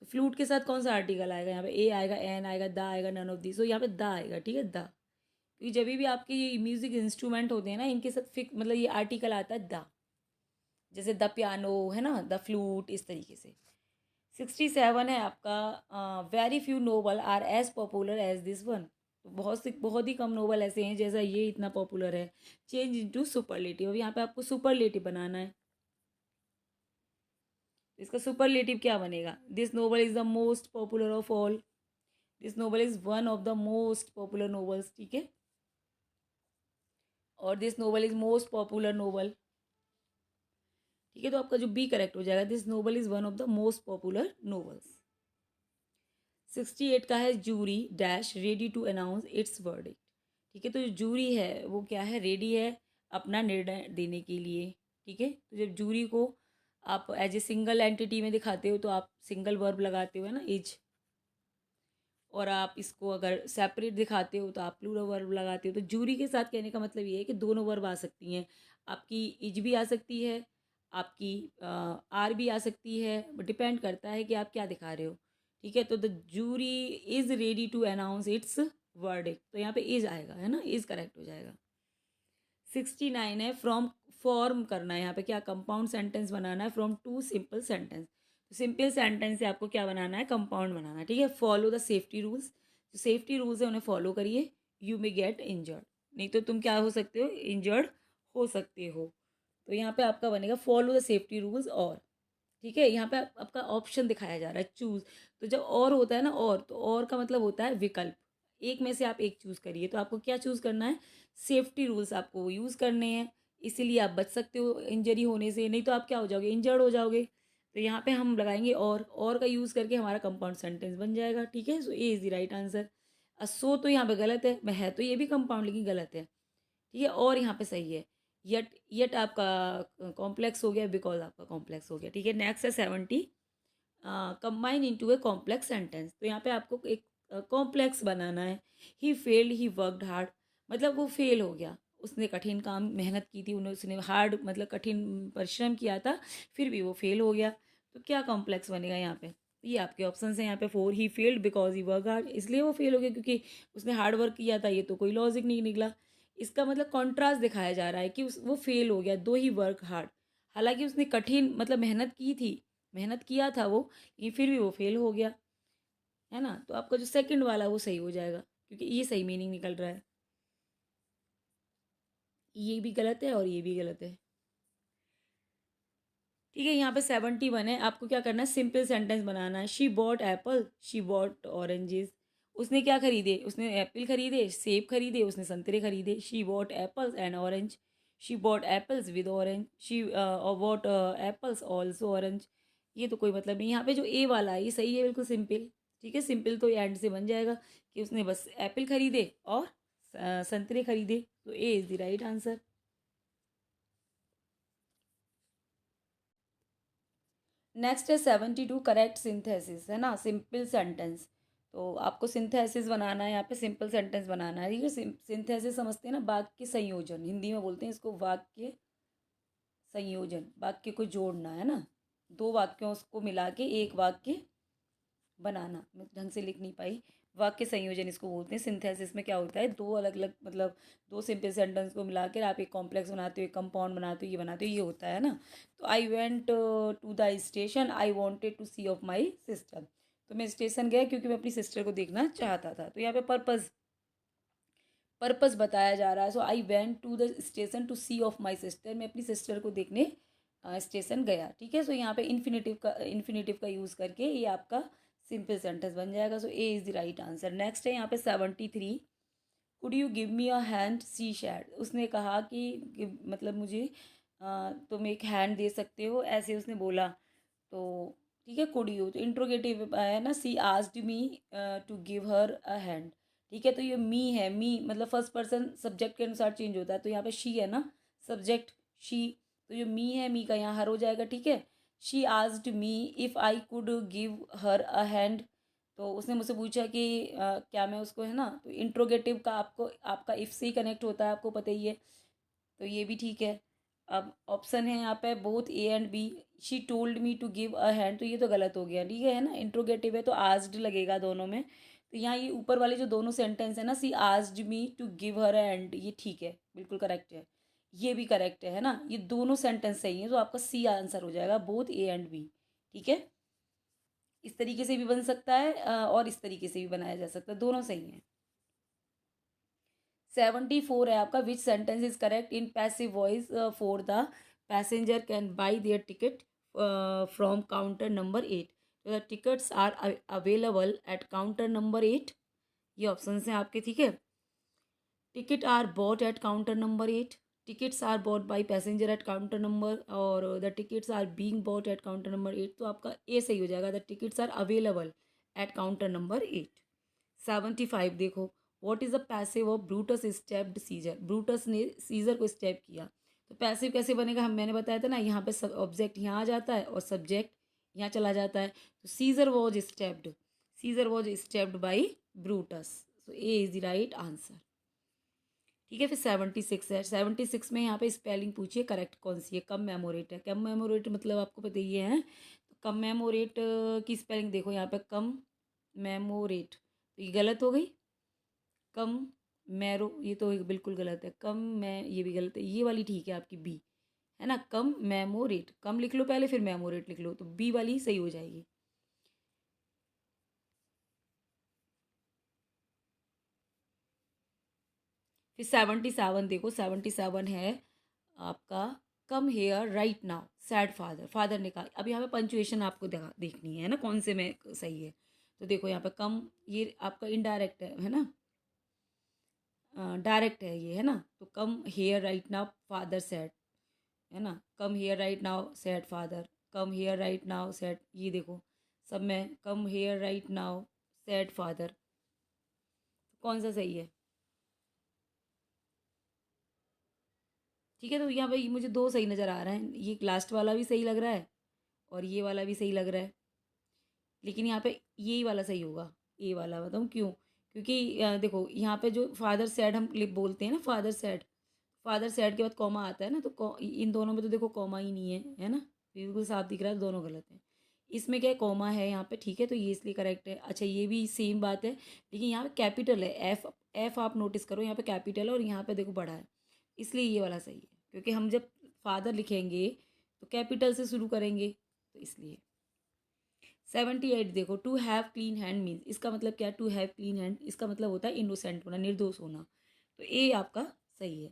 तो फ्लूट के साथ कौन सा आर्टिकल आएगा यहाँ पे? ए आएगा, एन आएगा, द आएगा, नन ऑफ दी। सो यहाँ पे द आएगा। ठीक है, द, क्योंकि जब भी आपके ये म्यूजिक इंस्ट्रूमेंट होते हैं ना, इनके साथ फिक्स मतलब ये आर्टिकल आता है द, जैसे द पियानो है ना, द फ्लूट, इस तरीके से। 67 है आपका, very few novel are as popular as this one. तो बहुत ही कम नोवेल ऐसे हैं जैसा ये इतना पॉपुलर है। Change into superlative. अब यहाँ पे आपको सुपरलेटिव बनाना है, तो इसका सुपरलेटिव क्या बनेगा? This novel is the most popular of all, this novel is one of the most popular novels. ठीक है, और this novel is most popular novel. ठीक है, तो आपका जो बी करेक्ट हो जाएगा, this novel is one of the most popular novels. 68 का है, jury dash ready to announce its verdict. ठीक है, तो जो जूरी है वो क्या है, रेडी है अपना निर्णय देने के लिए। ठीक है, तो जब जूरी को आप एज ए सिंगल एंटिटी में दिखाते हो तो आप सिंगल वर्ब लगाते हो, है ना, इज। और आप इसको अगर सेपरेट दिखाते हो तो आप प्लूरल वर्ब लगाते हो। तो जूरी के साथ कहने का मतलब ये है कि दोनों वर्ब आ सकती हैं, आपकी इज भी आ सकती है, आपकी आर भी आ सकती है, डिपेंड करता है कि आप क्या दिखा रहे हो। ठीक है, तो the jury is ready to announce its verdict, तो यहाँ पे इज आएगा, है ना, इज करेक्ट हो जाएगा। 69 है, फ्रॉम फॉर्म करना है यहाँ पे, क्या, कंपाउंड सेंटेंस बनाना है फ्रॉम टू सिंपल सेंटेंस। तो सिंपल सेंटेंस से आपको क्या बनाना है, कंपाउंड बनाना है। ठीक है, फॉलो द सेफ्टी रूल्स, जो सेफ्टी रूल्स है उन्हें फॉलो करिए, यू मे गेट इंजर्ड, नहीं तो तुम क्या हो सकते हो, इंजर्ड हो सकते हो। तो यहाँ पे आपका बनेगा फॉलो द सेफ्टी रूल्स और। ठीक है, यहाँ पे आपका ऑप्शन दिखाया जा रहा है, चूज। तो जब और होता है ना, और, तो और का मतलब होता है विकल्प, एक में से आप एक चूज करिए। तो आपको क्या चूज करना है, सेफ्टी रूल्स आपको यूज़ करने हैं, इसीलिए आप बच सकते हो इंजरी होने से, नहीं तो आप क्या हो जाओगे, इंजर्ड हो जाओगे। तो यहाँ पे हम लगाएंगे और का यूज़ करके हमारा कंपाउंड सेंटेंस बन जाएगा। ठीक है, so A is the right answer. So तो यहाँ पे गलत है, मैं है तो ये भी कंपाउंड लेकिन गलत है। ठीक है, और यहाँ पे सही है। यट यट आपका कॉम्प्लेक्स हो गया, बिकॉज आपका कॉम्प्लेक्स हो गया। ठीक है, नेक्स्ट है 70, combine into a complex sentence. तो यहाँ पे आपको एक कॉम्प्लेक्स बनाना है। He failed he worked hard, मतलब वो फेल हो गया, उसने कठिन काम मेहनत की थी, उन्हें उसने हार्ड मतलब कठिन परिश्रम किया था, फिर भी वो फेल हो गया। तो क्या कॉम्प्लेक्स बनेगा यहाँ पे? ये आपके ऑप्शन हैं यहाँ पे। 4, he failed because he work hard, इसलिए वो फेल हो गया क्योंकि उसने हार्ड वर्क किया था, ये तो कोई लॉजिक नहीं निकला। इसका मतलब कॉन्ट्रास्ट दिखाया जा रहा है कि वो फेल हो गया, दो ही वर्क हार्ड, हालांकि उसने कठिन मतलब मेहनत की थी, मेहनत किया था वो, लेकिन फिर भी वो फेल हो गया, है ना। तो आपका जो सेकंड वाला वो सही हो जाएगा, क्योंकि ये सही मीनिंग निकल रहा है, ये भी गलत है और ये भी गलत है। ठीक है, यहाँ पे 71 है, आपको क्या करना है, सिंपल सेंटेंस बनाना है। She bought Apple, she bought oranges. उसने क्या खरीदे, उसने एप्पल खरीदे, सेब खरीदे, उसने संतरे खरीदे। She bought apples and orange, she bought apples with orange, she bought apples also orange. ये तो कोई मतलब नहीं, यहाँ पे जो ए वाला है ये सही है, बिल्कुल सिंपल। ठीक है, सिंपल तो एंड से बन जाएगा कि उसने बस एप्पल खरीदे और संतरे खरीदे, तो ए is the right answer. Next है 72, करेक्ट सिंथेसिस, है ना, सिंपल सेंटेंस। तो आपको सिंथेसिस बनाना है, यहाँ पे सिंपल सेंटेंस बनाना है। ठीक है, सिंथेसिस समझते हैं ना, वाक्य संयोजन, हिंदी में बोलते हैं इसको वाक्य संयोजन, वाक्य को जोड़ना, है ना, दो वाक्यों को मिला के एक वाक्य बनाना, मैं ढंग से लिख नहीं पाई। वाक्य संयोजन इसको बोलते हैं। सिंथेसिस में क्या होता है, दो अलग अलग मतलब दो सिंपल सेंटेंस को मिलाकर आप एक कॉम्प्लेक्स बनाते हो, एक कंपाउंड बनाते हो, ये बनाते हो, ये होता है ना। तो I went to the station, I wanted to see off my sister. तो मैं स्टेशन गया क्योंकि मैं अपनी सिस्टर को देखना चाहता था। तो यहाँ पे पर्पस बताया जा रहा है। So I went to the station to see off my sister, मैं अपनी सिस्टर को देखने स्टेशन गया। ठीक है, सो यहाँ पे इन्फिनेटिव का यूज़ करके ये आपका सिंपल सेंटेंस बन जाएगा। So A is the right answer. Next है यहाँ पे 73, could you give me a hand, she said. उसने कहा कि मतलब मुझे तुम एक हैंड दे सकते हो, ऐसे उसने बोला। तो ठीक है, कुड यू तो इंट्रोगेटिव है ना, she asked me to give her a hand. ठीक है, तो ये मी है, मी मतलब फर्स्ट पर्सन सब्जेक्ट के अनुसार चेंज होता है। तो यहाँ पे शी है ना, सब्जेक्ट शी, तो जो मी है, मी का यहाँ हर हो जाएगा। ठीक है, she asked me if I could give her a hand. तो उसने मुझसे पूछा कि क्या मैं उसको, है ना, तो इंट्रोगेटिव का आपको आपका इफ़ से ही कनेक्ट होता है, आपको पता ही है। तो ये भी ठीक है। अब ऑप्शन है यहाँ पे both A and B. She told me to give a hand, तो ये तो गलत हो गया। ठीक है ना, इंट्रोगेटिव है तो आस्क्ड लगेगा दोनों में। तो यहाँ ये ऊपर वाले जो दोनों सेंटेंस है ना, she asked me to give her hand, ये ठीक है, बिल्कुल करेक्ट है। ये भी करेक्ट है ना, ये दोनों सेंटेंस सही है, तो आपका सी आंसर हो जाएगा, बोथ ए एंड बी। ठीक है, इस तरीके से भी बन सकता है और इस तरीके से भी बनाया जा सकता है, दोनों सही हैं। 74 है आपका, which sentence is correct in passive voice for the passenger can buy their ticket from counter number 8। The tickets are available at counter number 8, ये ऑप्शन हैं आपके। ठीक है, ticket are bought at counter number 8, tickets are bought by passenger at counter number, और the tickets are being bought at counter number 8, तो आपका A सही हो जाएगा, the tickets are available at counter number 8। 75 देखो, what is the passive of Brutus stabbed Caesar. Brutus ने Caesar को stab किया, तो पैसिव कैसे बनेगा, हम मैंने बताया था ना, यहाँ पे सब ऑब्जेक्ट यहाँ आ जाता है और सब्जेक्ट यहाँ चला जाता है। तो Caesar was stabbed, Caesar was stabbed by Brutus, so A is the right answer. ठीक है, फिर 76 है। 76 में यहाँ पे स्पेलिंग पूछिए करेक्ट कौन सी है। कम मेमोरेट है, कम मेमोरेट मतलब आपको पता ही है। तो कम मेमोरेट की स्पेलिंग देखो यहाँ पे, कम मेमोरेट, तो ये गलत हो गई। कम मैरो, ये तो बिल्कुल गलत है। कम मैं, ये भी गलत है। ये वाली ठीक है आपकी बी, है ना, कम मेमोरेट, कम लिख लो पहले फिर मेमोरेट लिख लो, तो बी वाली सही हो जाएगी। फिर 77 देखो, 77 है आपका, come here right now sad father. Father ने कहा, अब यहाँ पे पंचुएशन आपको देखनी है ना, कौन से में सही है। तो देखो यहाँ पे कम, ये आपका इनडायरेक्ट है ना, डायरेक्ट है ये, है ना। तो come here right now father sad, है ना, come here right now sad father, come here right now sad, ये देखो सब में come here right now sad father, कौन सा सही है। ठीक है, तो यहाँ पे मुझे दो सही नज़र आ रहे हैं, ये लास्ट वाला भी सही लग रहा है और ये वाला भी सही लग रहा है, लेकिन यहाँ पे यही वाला सही होगा, ए वाला। बताऊँ क्यों, क्योंकि देखो यहाँ पे जो फादर सैड हम बोलते हैं ना, फादर सैड, फादर सैड के बाद कॉमा आता है ना, तो इन दोनों में तो देखो कॉमा ही नहीं है ना, बिल्कुल साफ दिख रहा है, दोनों गलत हैं। इसमें क्या है, कॉमा है यहाँ पे। ठीक है, तो ये इसलिए करेक्ट है। अच्छा, ये भी सेम बात है, लेकिन यहाँ पे कैपिटल है, एफ, एफ आप नोटिस करो, यहाँ पे कैपिटल है और यहाँ पे देखो बड़ा है, इसलिए ये वाला सही है। क्योंकि हम जब फादर लिखेंगे तो कैपिटल से शुरू करेंगे, तो इसलिए। 78 देखो, to have clean hand means, इसका मतलब क्या है, टू हैव क्लीन हैंड, इसका मतलब होता है इनोसेंट होना, निर्दोष होना, तो ए आपका सही है।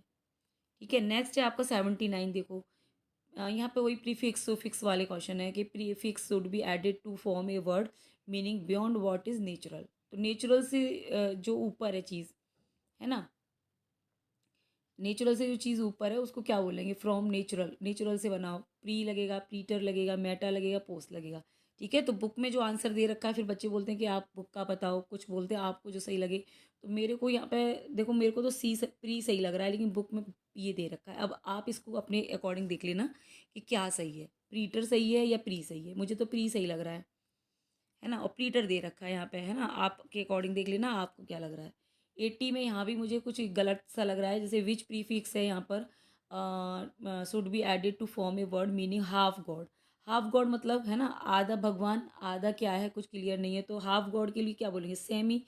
ठीक है, नेक्स्ट है आपका 79 देखो, यहाँ पे वही प्रीफिक्स सुफिक्स वाले क्वेश्चन है कि prefix should be added to form a word meaning beyond what is natural. तो नेचुरल से जो ऊपर है चीज़, है ना, नेचुरल से जो चीज़ ऊपर है उसको क्या बोलेंगे, फ्रॉम नेचुरल, नेचुरल से बनाओ, प्री लगेगा, प्रीटर लगेगा, मेटा लगेगा, पोस्ट लगेगा। ठीक है, तो बुक में जो आंसर दे रखा है, फिर बच्चे बोलते हैं कि आप बुक का बताओ, कुछ बोलते हैं आपको जो सही लगे। तो मेरे को यहाँ पे देखो, मेरे को तो सी प्री सही लग रहा है, लेकिन बुक में ये दे रखा है। अब आप इसको अपने अकॉर्डिंग देख लेना कि क्या सही है, प्रीटर सही है या प्री सही है। मुझे तो प्री सही लग रहा है ना, और प्रीटर दे रखा है यहाँ पे, है ना, आपके अकॉर्डिंग देख लेना आपको क्या लग रहा है। 80 में यहाँ भी मुझे कुछ गलत सा लग रहा है, जैसे विच प्रीफिक्स है यहाँ पर, should be added to form a word meaning half god. Half god मतलब है ना आधा भगवान, आधा क्या है कुछ क्लियर नहीं है, तो हाफ गॉड के लिए क्या बोलेंगे, सेमी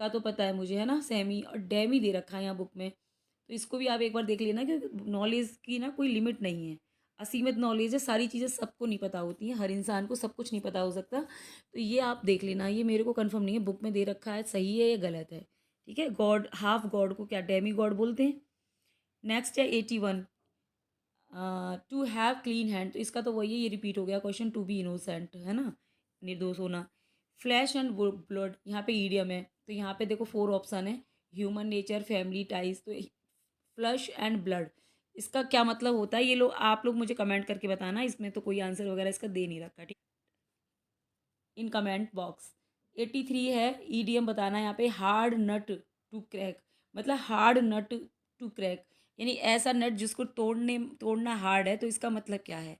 का तो पता है मुझे है ना, सेमी और डेमी दे रखा है यहाँ बुक में, तो इसको भी आप एक बार देख लेना क्योंकि नॉलेज की ना कोई लिमिट नहीं है, असीमित नॉलेज है, सारी चीज़ें सबको नहीं पता होती हैं, हर इंसान को सब कुछ नहीं पता हो सकता, तो ये आप देख लेना, ये मेरे को कंफर्म नहीं है बुक में दे रखा है, सही है या गलत है। ठीक है, गॉड हाफ गॉड को क्या डेमी गॉड बोलते हैं। नेक्स्ट है 81, टू हैव क्लीन हैंड, तो इसका तो वही है, ये रिपीट हो गया क्वेश्चन, टू बी इनोसेंट है ना, निर्दोष होना। फ्लैश एंड ब्लड, यहाँ पे ईडियम है, तो यहाँ पे देखो 4 ऑप्शन है, ह्यूमन नेचर, फैमिली टाइज, तो फ्लश एंड ब्लड इसका क्या मतलब होता है, ये लोग आप लोग मुझे कमेंट करके बताना, इसमें तो कोई आंसर वगैरह इसका दे नहीं रखा, ठीक, इन कमेंट बॉक्स। 83 है, ईडीएम बताना है यहाँ पे, हार्ड नट टू क्रैक, मतलब हार्ड नट टू क्रैक, यानी ऐसा नट जिसको तोड़ना हार्ड है, तो इसका मतलब क्या है,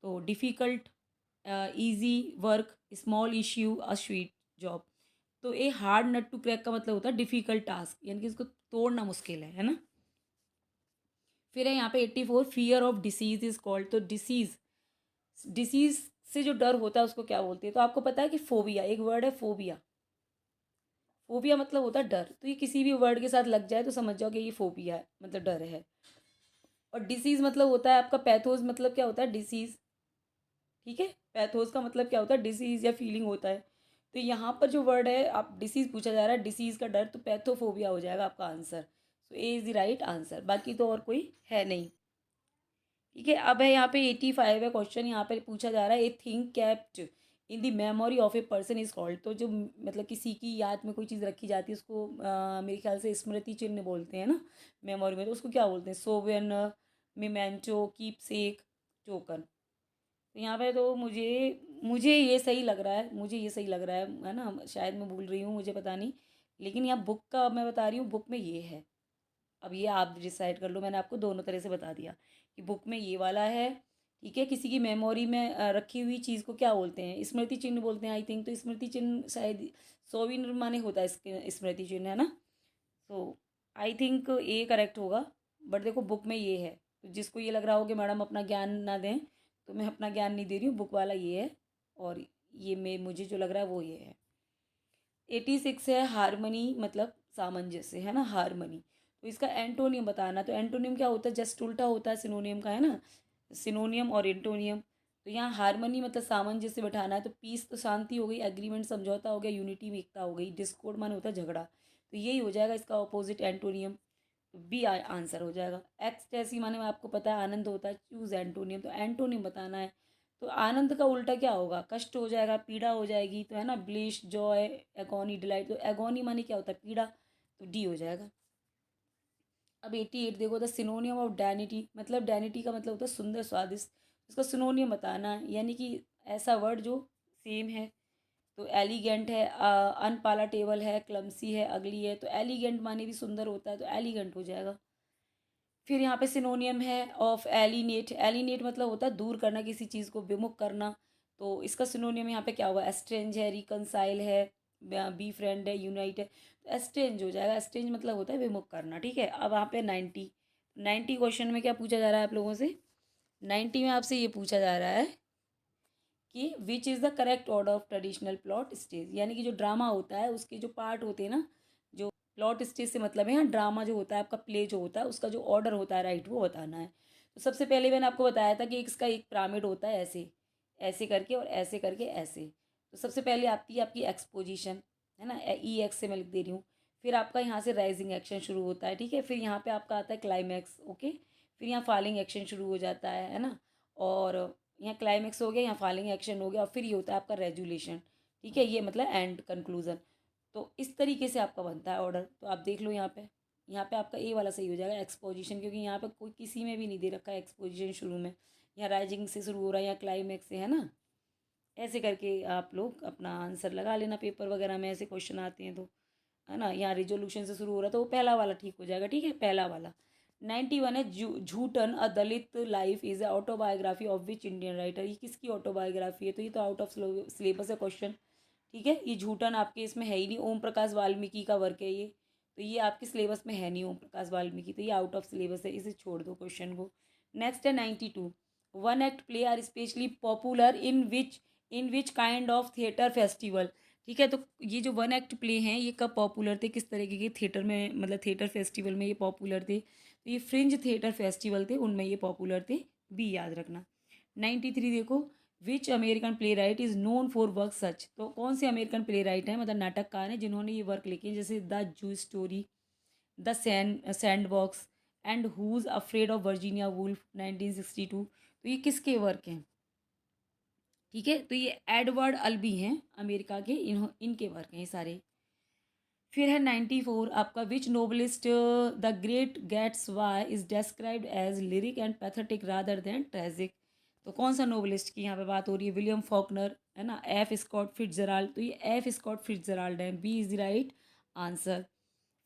तो difficult, easy work, small issue, a sweet job, तो ये हार्ड नट टू क्रैक का मतलब होता है डिफ़िकल्ट टास्क, यानी कि इसको तोड़ना मुश्किल है ना। फिर है यहाँ पे 84, fear of disease is called, तो डिसीज, डिसीज से जो डर होता है उसको क्या बोलते हैं, तो आपको पता है कि फोबिया, एक वर्ड है फोबिया, फोबिया मतलब होता है डर, तो ये किसी भी वर्ड के साथ लग जाए तो समझ जाओ कि ये फोबिया है, मतलब डर है। और डिसीज मतलब होता है आपका पैथोज, मतलब क्या होता है डिसीज, ठीक है, पैथोज का मतलब क्या होता है डिसीज या फीलिंग होता है, तो यहाँ पर जो वर्ड है, आप डिसीज पूछा जा रहा है, डिसीज का डर, तो पैथोफोबिया हो जाएगा आपका answer, so A is the right answer, बाकी तो और कोई है नहीं। ठीक है, अब है यहाँ पे 85 है क्वेश्चन, यहाँ पे पूछा जा रहा है, a thing kept in the memory of a person is called, तो जो मतलब किसी की याद में कोई चीज़ रखी जाती है उसको मेरे ख्याल से स्मृति चिन्ह बोलते हैं ना, मेमोरी में, तो उसको क्या बोलते हैं, सोवेन, मिमेंटो, कीप सेक, टोकन, तो यहाँ पे तो मुझे मुझे ये सही लग रहा है, मुझे ये सही लग रहा है ना, शायद मैं भूल रही हूँ, मुझे पता नहीं, लेकिन यहाँ बुक का मैं बता रही हूँ, बुक में ये है, अब ये आप डिसाइड कर लो, मैंने आपको दोनों तरह से बता दिया कि बुक में ये वाला है, ठीक है, किसी की मेमोरी में रखी हुई चीज़ को क्या बोलते हैं, स्मृति चिन्ह बोलते हैं आई थिंक, तो स्मृति चिन्ह शायद सोविन माने होता है इसके स्मृति चिन्ह है ना, तो आई थिंक ये करेक्ट होगा, बट देखो बुक में ये है, तो जिसको ये लग रहा हो कि मैडम अपना ज्ञान ना दें, तो मैं अपना ज्ञान नहीं दे रही हूँ, बुक वाला ये है, और ये मैं मुझे जो लग रहा है वो ये है। 86 है, हारमनी मतलब सामंजस्य है ना, हारमनी, तो इसका एंटोनियम बताना, तो एंटोनियम क्या होता है, जस्ट उल्टा होता है सिनोनियम का है ना, सिनोनियम और एंटोनियम, तो यहाँ हारमनी मतलब सामंजस्य बैठाना है, तो पीस तो शांति हो गई, एग्रीमेंट समझौता हो गया, यूनिटी में एकता हो गई, डिस्कॉर्ड माने होता है झगड़ा, तो यही हो जाएगा इसका ऑपोजिट एंटोनियम, तो बी आंसर हो जाएगा। एक्सटेसी माने में आपको पता है आनंद होता है, चूज एंटोनियम, तो एंटोनियम बताना है, तो आनंद का उल्टा क्या होगा, कष्ट हो जाएगा, पीड़ा हो जाएगी, तो है ना, ब्लिश, जॉय, एगोनी, डिलाइट, तो एगोनी माने क्या होता है पीड़ा, तो डी हो जाएगा। अब 88 देखो, द सिनोनियम ऑफ डैनिटी, मतलब डैनिटी का मतलब होता है सुंदर, स्वादिष्ट, उसका सिनोनियम बताना है, यानी कि ऐसा वर्ड जो सेम है, तो एलिगेंट है, अनपालाटेबल है, क्लमसी है, अगली है, तो एलिगेंट माने भी सुंदर होता है, तो एलिगेंट हो जाएगा। फिर यहाँ पे सिनोनियम है ऑफ एलिनेट, एलिनेट मतलब होता है दूर करना, किसी चीज़ को विमुख करना, तो इसका सिनोनियम यहाँ पे क्या होगा, एस्ट्रेंज है, रिकनसाइल है, बी फ्रेंड है, यूनाइट है, तो एस्ट्रेंज हो जाएगा, एस्ट्रेंज मतलब होता है विमुख करना। ठीक है, अब यहाँ पे 90 क्वेश्चन में क्या पूछा जा रहा है आप लोगों से, 90 में आपसे ये पूछा जा रहा है कि which is the correct order of traditional plot stage, यानी कि जो ड्रामा होता है उसके जो पार्ट होते हैं ना, जो प्लॉट स्टेज से मतलब है यहाँ ड्रामा जो होता है आपका, प्ले जो होता है उसका जो ऑर्डर होता है राइट, वो बताना है। तो सबसे पहले मैंने आपको बताया था कि इसका एक पिरामिड होता है ऐसे, ऐसे करके और ऐसे करके ऐसे, तो सबसे पहले आती है आपकी एक्सपोजिशन, है ना, ई एक्स से मैं लिख दे रही हूँ, फिर आपका यहाँ से राइजिंग एक्शन शुरू होता है, ठीक है, फिर यहाँ पे आपका आता है क्लाइमैक्स, ओके, फिर यहाँ फॉलिंग एक्शन शुरू हो जाता है ना, और यहाँ क्लाइमेक्स हो गया, यहाँ फॉलिंग एक्शन हो गया, और फिर ये होता है आपका रेजुलेशन, ठीक है, ये मतलब एंड कंक्लूजन, तो इस तरीके से आपका बनता है ऑर्डर, तो आप देख लो यहाँ पे आपका ए वाला सही हो जाएगा एक्सपोजिशन, क्योंकि यहाँ पे कोई किसी में भी नहीं दे रखा है एक्सपोजिशन शुरू में, यहाँ राइजिंग से शुरू हो रहा है, यहाँ क्लाइमेक्स से है ना, ऐसे करके आप लोग अपना आंसर लगा लेना, पेपर वगैरह में ऐसे क्वेश्चन आते हैं तो, है ना, यहाँ रिजोल्यूशन से शुरू हो रहा है तो वो पहला वाला ठीक हो जाएगा, ठीक है, पहला वाला। 91 है, Joothan a Dalit life is autobiography of which Indian writer, ये किसकी ऑटोबायोग्राफी है, तो ये तो आउट ऑफ सिलेबस है क्वेश्चन, ठीक है, ये झूठन आपके इसमें है ही नहीं, ओम प्रकाश वाल्मीकि का वर्क है ये, तो ये आपके सिलेबस में है नहीं ओम प्रकाश वाल्मीकि, तो ये आउट ऑफ सिलेबस है, इसे छोड़ दो क्वेश्चन को। नेक्स्ट है 92, one act play are specially popular in which kind of theatre festival. ठीक है, तो ये जो वन एक्ट प्ले हैं ये कब पॉपुलर थे, किस तरीके के थिएटर में, मतलब थिएटर फेस्टिवल में ये पॉपुलर थे, तो ये फ्रिंज थिएटर फेस्टिवल थे उनमें ये पॉपुलर थे। बी याद रखना। 93 देखो, which American play right is known for work सच, तो कौन से अमेरिकन प्ले राइट हैं, मतलब नाटककार हैं जिन्होंने ये वर्क लिखे हैं, जैसे the zoo story, the sandbox and who's afraid of Virginia Woolf 1962, तो ये किसके वर्क हैं। ठीक है, तो ये एडवर्ड अल्बी हैं अमेरिका के, इनके वर्क हैं ये सारे। फिर है 94 आपका, which nobelist the Great Gatsby is described as lyric and pathetic rather than tragic, तो कौन सा नोबलिस्ट की यहाँ पे बात हो रही है, विलियम फॉकनर है ना, एफ स्कॉट फिट्जराल्ड, तो ये एफ स्कॉट फिट्जराल्ड है, B is the right answer.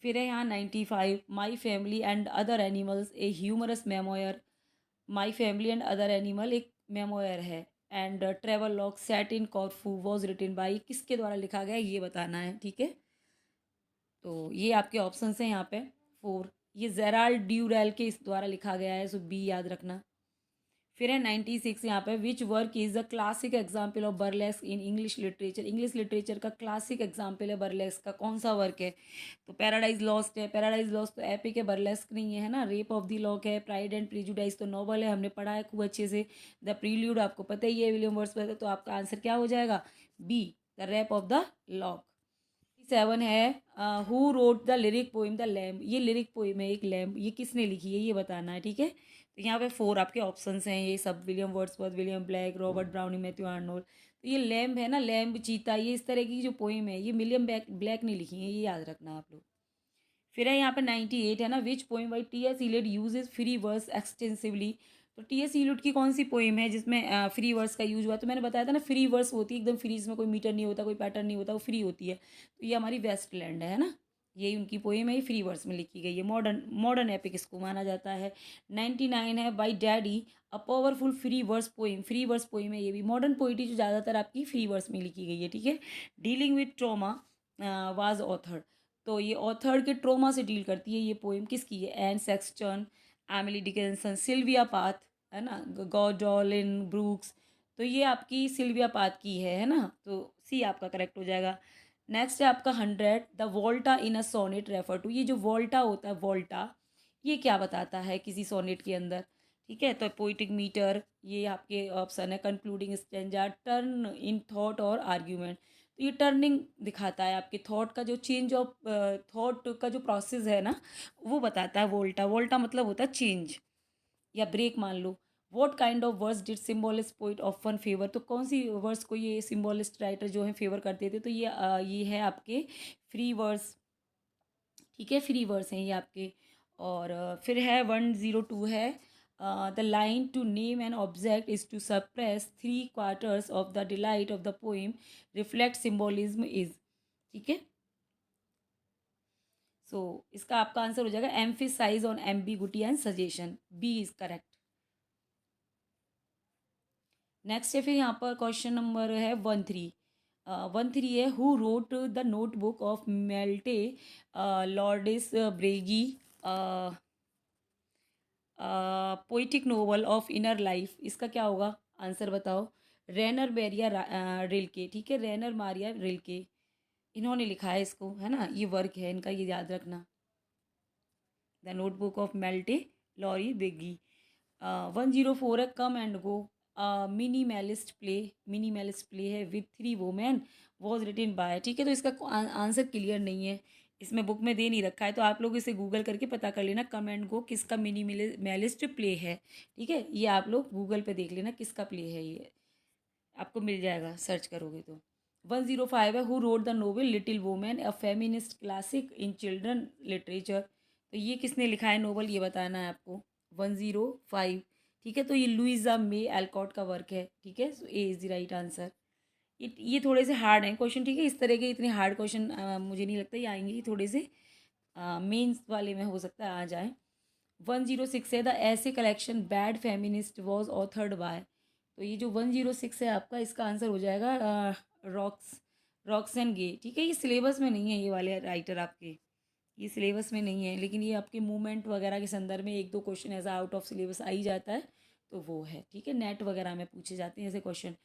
फिर है यहाँ 95, my family and other animals a humorous memoir, my family and other animal एक मेमोयर है, and travel log set in Corfu was written by, किसके द्वारा लिखा गया ये बताना है। ठीक है, तो ये आपके ऑप्शंस हैं यहाँ पे 4, ये जेराल्ड ड्यूरेल के इस द्वारा लिखा गया है, सो बी याद रखना। फिर है 96 यहाँ पे, which work is the classic example of burlesque in English literature, English literature का क्लासिक एग्जाम्पल है बर्लेस्क का, कौन सा वर्क है, तो पैराडाइज लॉस्ट है, पैराडाइज लॉस्ट तो एपिक है, बर्लेस्क नहीं है ना, रेप ऑफ द लॉक है, प्राइड एंड प्रेजुडाइज तो नॉवल है, हमने पढ़ा है खूब अच्छे से, द प्रील्यूड आपको पता ही है विलियम वर्ड्सवर्थ, तो आपका आंसर क्या हो जाएगा, be the rape of the lock. 7 है, who wrote the lyric poem the lamb, ये लिरिक पोइम है एक लैम्ब, ये किसने लिखी है ये बताना है। ठीक है, तो यहाँ पे 4 आपके ऑप्शंस हैं, ये सब William Wordsworth, William black, Robert browning, Matthew Arnold, तो ये लैम्ब है ना, लैम्ब चीता, ये इस तरह की जो पोइम है ये विलियम ब्लैक ने लिखी है, ये याद रखना आप लोग। फिर है यहाँ पे 98 है ना, which poem by T S Eliot uses free verse extensively, तो टी एस इलियट की कौन सी पोइम है जिसमें फ्री वर्स का यूज हुआ, तो मैंने बताया था ना फ्री वर्स होती है एकदम फ्री, इसमें कोई मीटर नहीं होता, कोई पैटर्न नहीं होता, वो फ्री होती है, तो ये हमारी वेस्टलैंड है ना, यही उनकी पोइम है, ये फ्री वर्स में लिखी गई है, मॉडर्न मॉडर्न एपिक इसको माना जाता है। 99 है, by daddy a powerful free verse poem, free verse poem है ये भी, मॉडर्न पोइट्री जो ज़्यादातर आपकी फ्री वर्स में लिखी गई है। ठीक है, dealing with trauma was author, तो ये ऑथर के ट्रोमा से डील करती है, ये पोइम किसकी है, Anne Sexton, Emily Dickinson, Sylvia Plath है ना, गॉडोलिन ब्रूक्स, तो ये आपकी सिल्विया पाथ की है ना, तो सी आपका करेक्ट हो जाएगा। नेक्स्ट है आपका 100, the volta in a sonnet refer to, ये जो वोल्टा होता है वोल्टा, ये क्या बताता है किसी सोनेट के अंदर। ठीक है, तो पोइटिक मीटर ये आपके ऑप्शन है, concluding stanza, turn in thought और आर्ग्यूमेंट, तो ये टर्निंग दिखाता है आपके थॉट का, जो चेंज ऑफ थॉट का जो प्रोसेस है ना वो बताता है वोल्टा, वोल्टा मतलब होता है चेंज या ब्रेक मान लो। What kind of words did symbolist poet often favour, तो कौन सी वर्ड्स को ये सिम्बोलिस्ट राइटर जो है फेवर करते थे, तो ये है आपके फ्री वर्ड्स। ठीक है, फ्री वर्ड्स हैं ये आपके। और फिर है 102 है, the line to name an object is to suppress 3/4 of the delight of the poem reflect symbolism is. ठीक है, सो इसका आपका आंसर हो जाएगा emphasise on ambiguity and suggestion, B is correct. Next है फिर यहाँ पर क्वेश्चन नंबर है 13, 13 है, who wrote the notebook of Malte Laurids Brigge poetic novel of inner life, इसका क्या होगा आंसर बताओ, रेनर बैरिया रिल्के। ठीक है, रेनर मारिया रिल्के इन्होंने लिखा है इसको, है ना, ये वर्क है इनका, ये याद रखना, द नोटबुक ऑफ मेल्टे लॉरी बेगी। 104 है, come and go, minimalist play, minimalist play है with 3 women was written by. ठीक है, तो इसका आंसर क्लियर नहीं है, इसमें बुक में दे नहीं रखा है, तो आप लोग इसे गूगल करके पता कर लेना कम एंड गो किसका मिनिमलिस्ट प्ले है। ठीक है, ये आप लोग गूगल पे देख लेना किसका प्ले है, ये आपको मिल जाएगा सर्च करोगे तो। 105 है, who wrote the novel little women a feminist classic in children literature, तो ये किसने लिखा है नोवेल ये बताना है आपको। 105, ठीक है, तो ये लुइजा मे एल्कॉट का वर्क है। ठीक है, so A is the right answer. ये थोड़े से हार्ड हैं क्वेश्चन, ठीक है, इस तरह के इतने हार्ड क्वेश्चन मुझे नहीं लगता ये आएंगे, ये थोड़े से मेंस वाले में हो सकता है आ जाए। 106 है, द ऐसे collection bad feminist was authored bye, तो ये जो 106 है आपका, इसका आंसर हो जाएगा रॉक्स रॉक्स एंड गे। ठीक है, ये सिलेबस में नहीं है ये वाले राइटर आपके, ये सिलेबस में नहीं है, लेकिन ये आपके मूवमेंट वगैरह के संदर्भ में एक दो क्वेश्चन ऐसा आउट ऑफ सिलेबस आ ही जाता है, तो वो है, ठीक है। नेट वगैरह में पूछे जाते हैं ऐसे क्वेश्चन।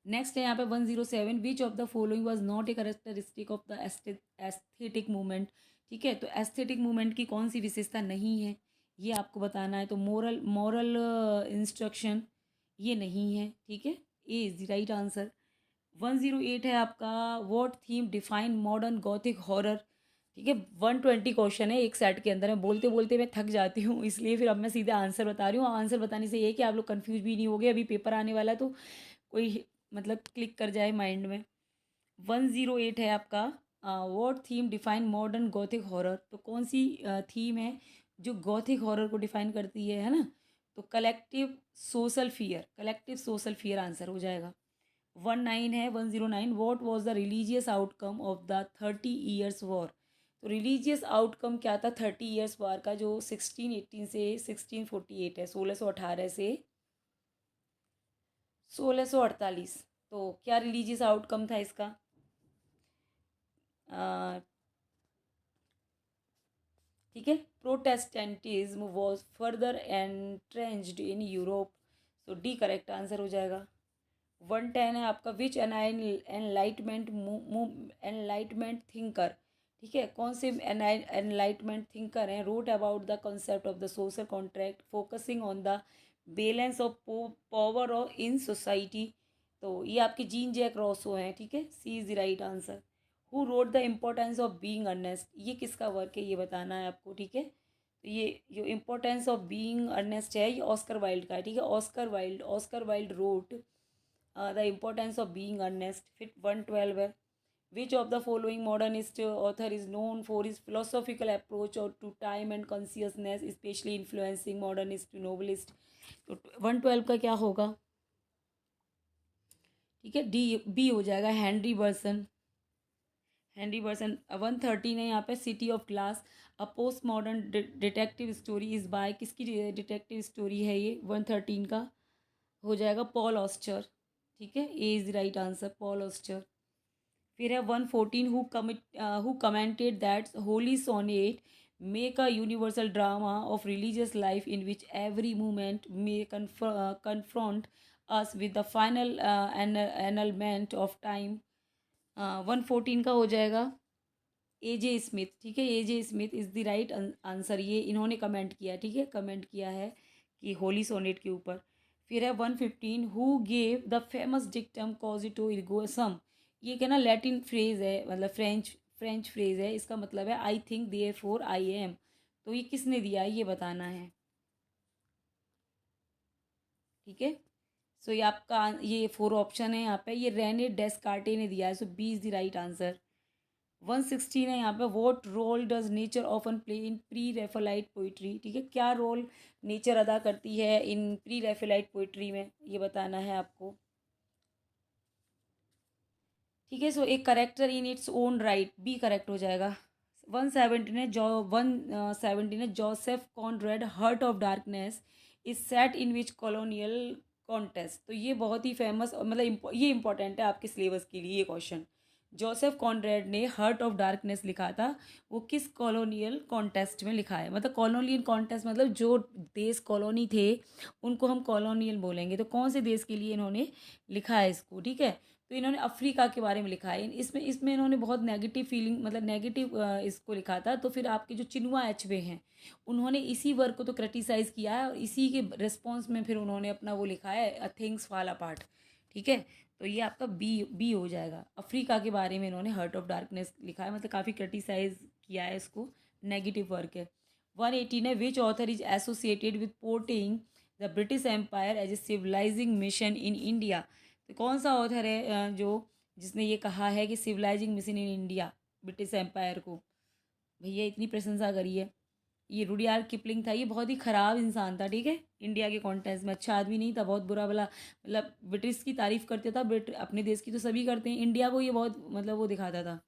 नेक्स्ट है यहाँ पे 107, विच of the following was not a characteristic of the aesthetic movement. ठीक है, तो एस्थेटिक मूवमेंट की कौन सी विशेषता नहीं है ये आपको बताना है। तो मोरल मॉरल इंस्ट्रक्शन ये नहीं है, ठीक है, A is the right answer. 108 है आपका, what theme define modern Gothic horror. ठीक है, 120 क्वेश्चन है एक सेट के अंदर। मैं बोलते बोलते मैं थक जाती हूँ, इसलिए फिर अब मैं सीधे आंसर बता रही हूँ। आंसर बताने से ये है कि आप लोग कंफ्यूज भी नहीं होगे, अभी पेपर आने वाला है तो कोई मतलब क्लिक कर जाए माइंड में। 108 है आपका, what theme define modern Gothic horror. तो कौन सी थीम है जो गॉथिक हॉरर को डिफाइन करती है ना। तो collective social fear, collective social fear answer हो जाएगा। 19 है, 109, what was the religious outcome of the 30 years war. तो रिलीजियस आउटकम क्या था 30 ईयर्स वॉर का, जो 1618 से 1648 है, 1618 से 1648। तो क्या रिलीजियस आउटकम था इसका। ठीक है, Protestantism was further entrenched in Europe. तो डी करेक्ट आंसर हो जाएगा। 110 है आपका, विच एनलाइटमेंट एनलाइटमेंट थिंकर। ठीक है, कौन से एनलाइटमेंट थिंकर हैं wrote about the concept of the social contract focusing on the balance of power of in society. तो ये आपके जीन जैक रॉसो हैं, ठीक है, C is the right answer. Who wrote the importance of being earnest, ये किसका work है ये बताना है आपको, ठीक है। तो ये जो इम्पोर्टेंस ऑफ बीइंग अर्नेस्ट है ये ऑस्कर वाइल्ड का है, ठीक है। Oscar Wilde wrote the importance of being earnest. फिर 112 है, which of the following modernist author is known for his philosophical approach और to time and consciousness especially influencing modernist novelist. तो 112 का क्या होगा, ठीक है, डी बी हो जाएगा, हेनरी बर्सन। हेनरी बर्सन। 113 है यहाँ पे, city of glass a post modern detective story is by, किसकी डिटेक्टिव स्टोरी है ये 113 का, हो जाएगा पॉल ऑस्टर। ठीक है, A is the right answer, Paul Auster. फिर है 114, who commented that holy sonnet make a universal drama of religious life in which every movement may confront us with the final annulment of time. 114 का हो जाएगा A J Smith. ठीक है, A J Smith is the right answer, ये इन्होंने comment किया, ठीक है, कमेंट किया है कि होली सोनेट के ऊपर। फिर है 115, who gave the famous dictum cogito ergo sum. ये क्या ना लैटिन फ्रेज है, मतलब फ्रेंच फ्रेज है, इसका मतलब है I think therefore I am. तो ये किसने दिया है ये बताना है, ठीक है। सो ये आपका ये 4 ऑप्शन है यहाँ पे, ये रेने डेस्कार्टे ने दिया है, so B is the right answer. 116 है यहाँ पे, what role does nature often play in pre Raphaelite poetry. ठीक है, क्या रोल नेचर अदा करती है इन प्री रेफलाइट पोइट्री में ये बताना है आपको, ठीक है। सो एक character in its own right, B correct हो जाएगा। 117 है, Joseph Conrad heart of darkness is set in which colonial context. तो ये बहुत ही फेमस, मतलब ये इंपॉर्टेंट है आपके सिलेबस के लिए ये क्वेश्चन। जोसेफ कॉनरेड ने हर्ट ऑफ डार्कनेस लिखा था, वो किस कॉलोनियल कॉन्टेस्ट में लिखा है। मतलब कॉलोनियल कॉन्टेस्ट मतलब जो देश कॉलोनी थे उनको हम कॉलोनियल बोलेंगे। तो कौन से देश के लिए इन्होंने लिखा है इसको, ठीक है। तो इन्होंने अफ्रीका के बारे में लिखा है। इसमें इसमें इन्होंने बहुत नेगेटिव फीलिंग, मतलब नेगेटिव इसको लिखा था। तो फिर आपके जो चिनुआ एचवे हैं उन्होंने इसी वर्क को तो क्रिटिसाइज़ किया है, और इसी के रिस्पॉन्स में फिर उन्होंने अपना वो लिखा है अ थिंग्स फॉल अपार्ट, ठीक है। तो ये आपका बी हो जाएगा। अफ्रीका के बारे में इन्होंने हर्ट ऑफ डार्कनेस लिखा है, मतलब काफ़ी क्रिटिसाइज किया है इसको, नेगेटिव वर्क है। 118 है, which author is associated with portraying the British empire as a civilising mission in India. तो कौन सा ऑथर है जो जिसने ये कहा है कि civilising mission in India British empire को, भैया इतनी प्रशंसा करी है। ये रुडियार्ड किपलिंग था, ये बहुत ही ख़राब इंसान था, ठीक है। इंडिया के कॉन्टेक्स्ट में अच्छा आदमी नहीं था, बहुत बुरा भला, मतलब ब्रिटिश की तारीफ़ करते था, अपने देश की तो सभी करते हैं, इंडिया को ये बहुत मतलब वो दिखाता था।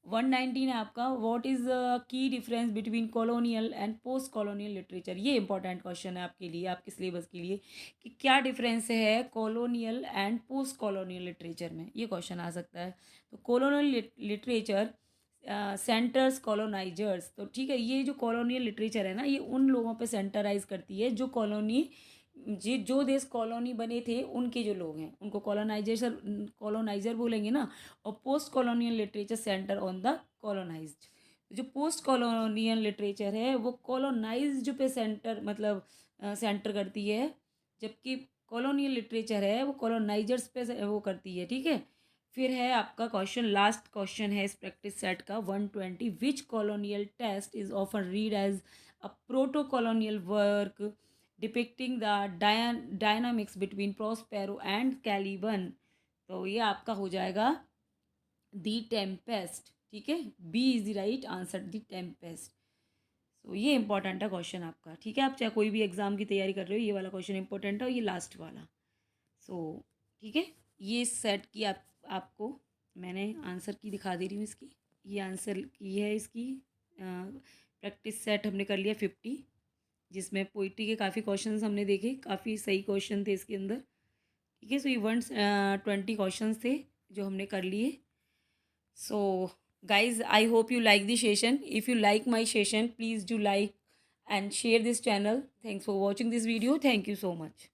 119 है आपका, व्हाट इज़ की difference between colonial and post colonial literature. ये इंपॉर्टेंट क्वेश्चन है आपके लिए, आपके सिलेबस के लिए, कि क्या डिफरेंस है colonial and post colonial literature में, ये क्वेश्चन आ सकता है। तो कॉलोनियल लिटरेचर सेंटर्स कॉलोनाइजर्स। तो ठीक है, ये जो कॉलोनियल लिटरेचर है ना ये उन लोगों पे सेंटराइज करती है जो कॉलोनी जी जो देश कॉलोनी बने थे उनके जो लोग हैं उनको कॉलोनाइजर बोलेंगे ना। और post colonial literature centre on the colonised. जो पोस्ट कॉलोनियल लिटरेचर है वो कॉलोनाइज्ड पे सेंटर मतलब सेंटर करती है, जबकि कॉलोनियल लिटरेचर है वो कॉलोनाइजर्स पे वो करती है। ठीक है। फिर है आपका क्वेश्चन, लास्ट क्वेश्चन है इस प्रैक्टिस सेट का 120। Which colonial test is often read as a proto colonial work depicting the dynamics between Prospero and Caliban. तो ये आपका हो जाएगा दी टेम्पेस्ट। ठीक है, B is the right answer, the Tempest. तो ये इंपॉर्टेंट है क्वेश्चन आपका। ठीक है, आप चाहे कोई भी एग्जाम की तैयारी कर रहे हो ये वाला क्वेश्चन इंपॉर्टेंट है और ये लास्ट वाला। सो ठीक है, ये सेट की आपको मैंने आंसर की दिखा दे रही हूँ इसकी। ये आंसर की है इसकी। प्रैक्टिस सेट हमने कर लिया 50, जिसमें पोइट्री के काफ़ी क्वेश्चंस हमने देखे, काफ़ी सही क्वेश्चन थे इसके अंदर। ठीक है, सो ये 120 क्वेश्चंस थे जो हमने कर लिए। सो guys, I hope you like the session. If you like my session, please do like and share this channel. Thanks for watching this video. Thank you so much.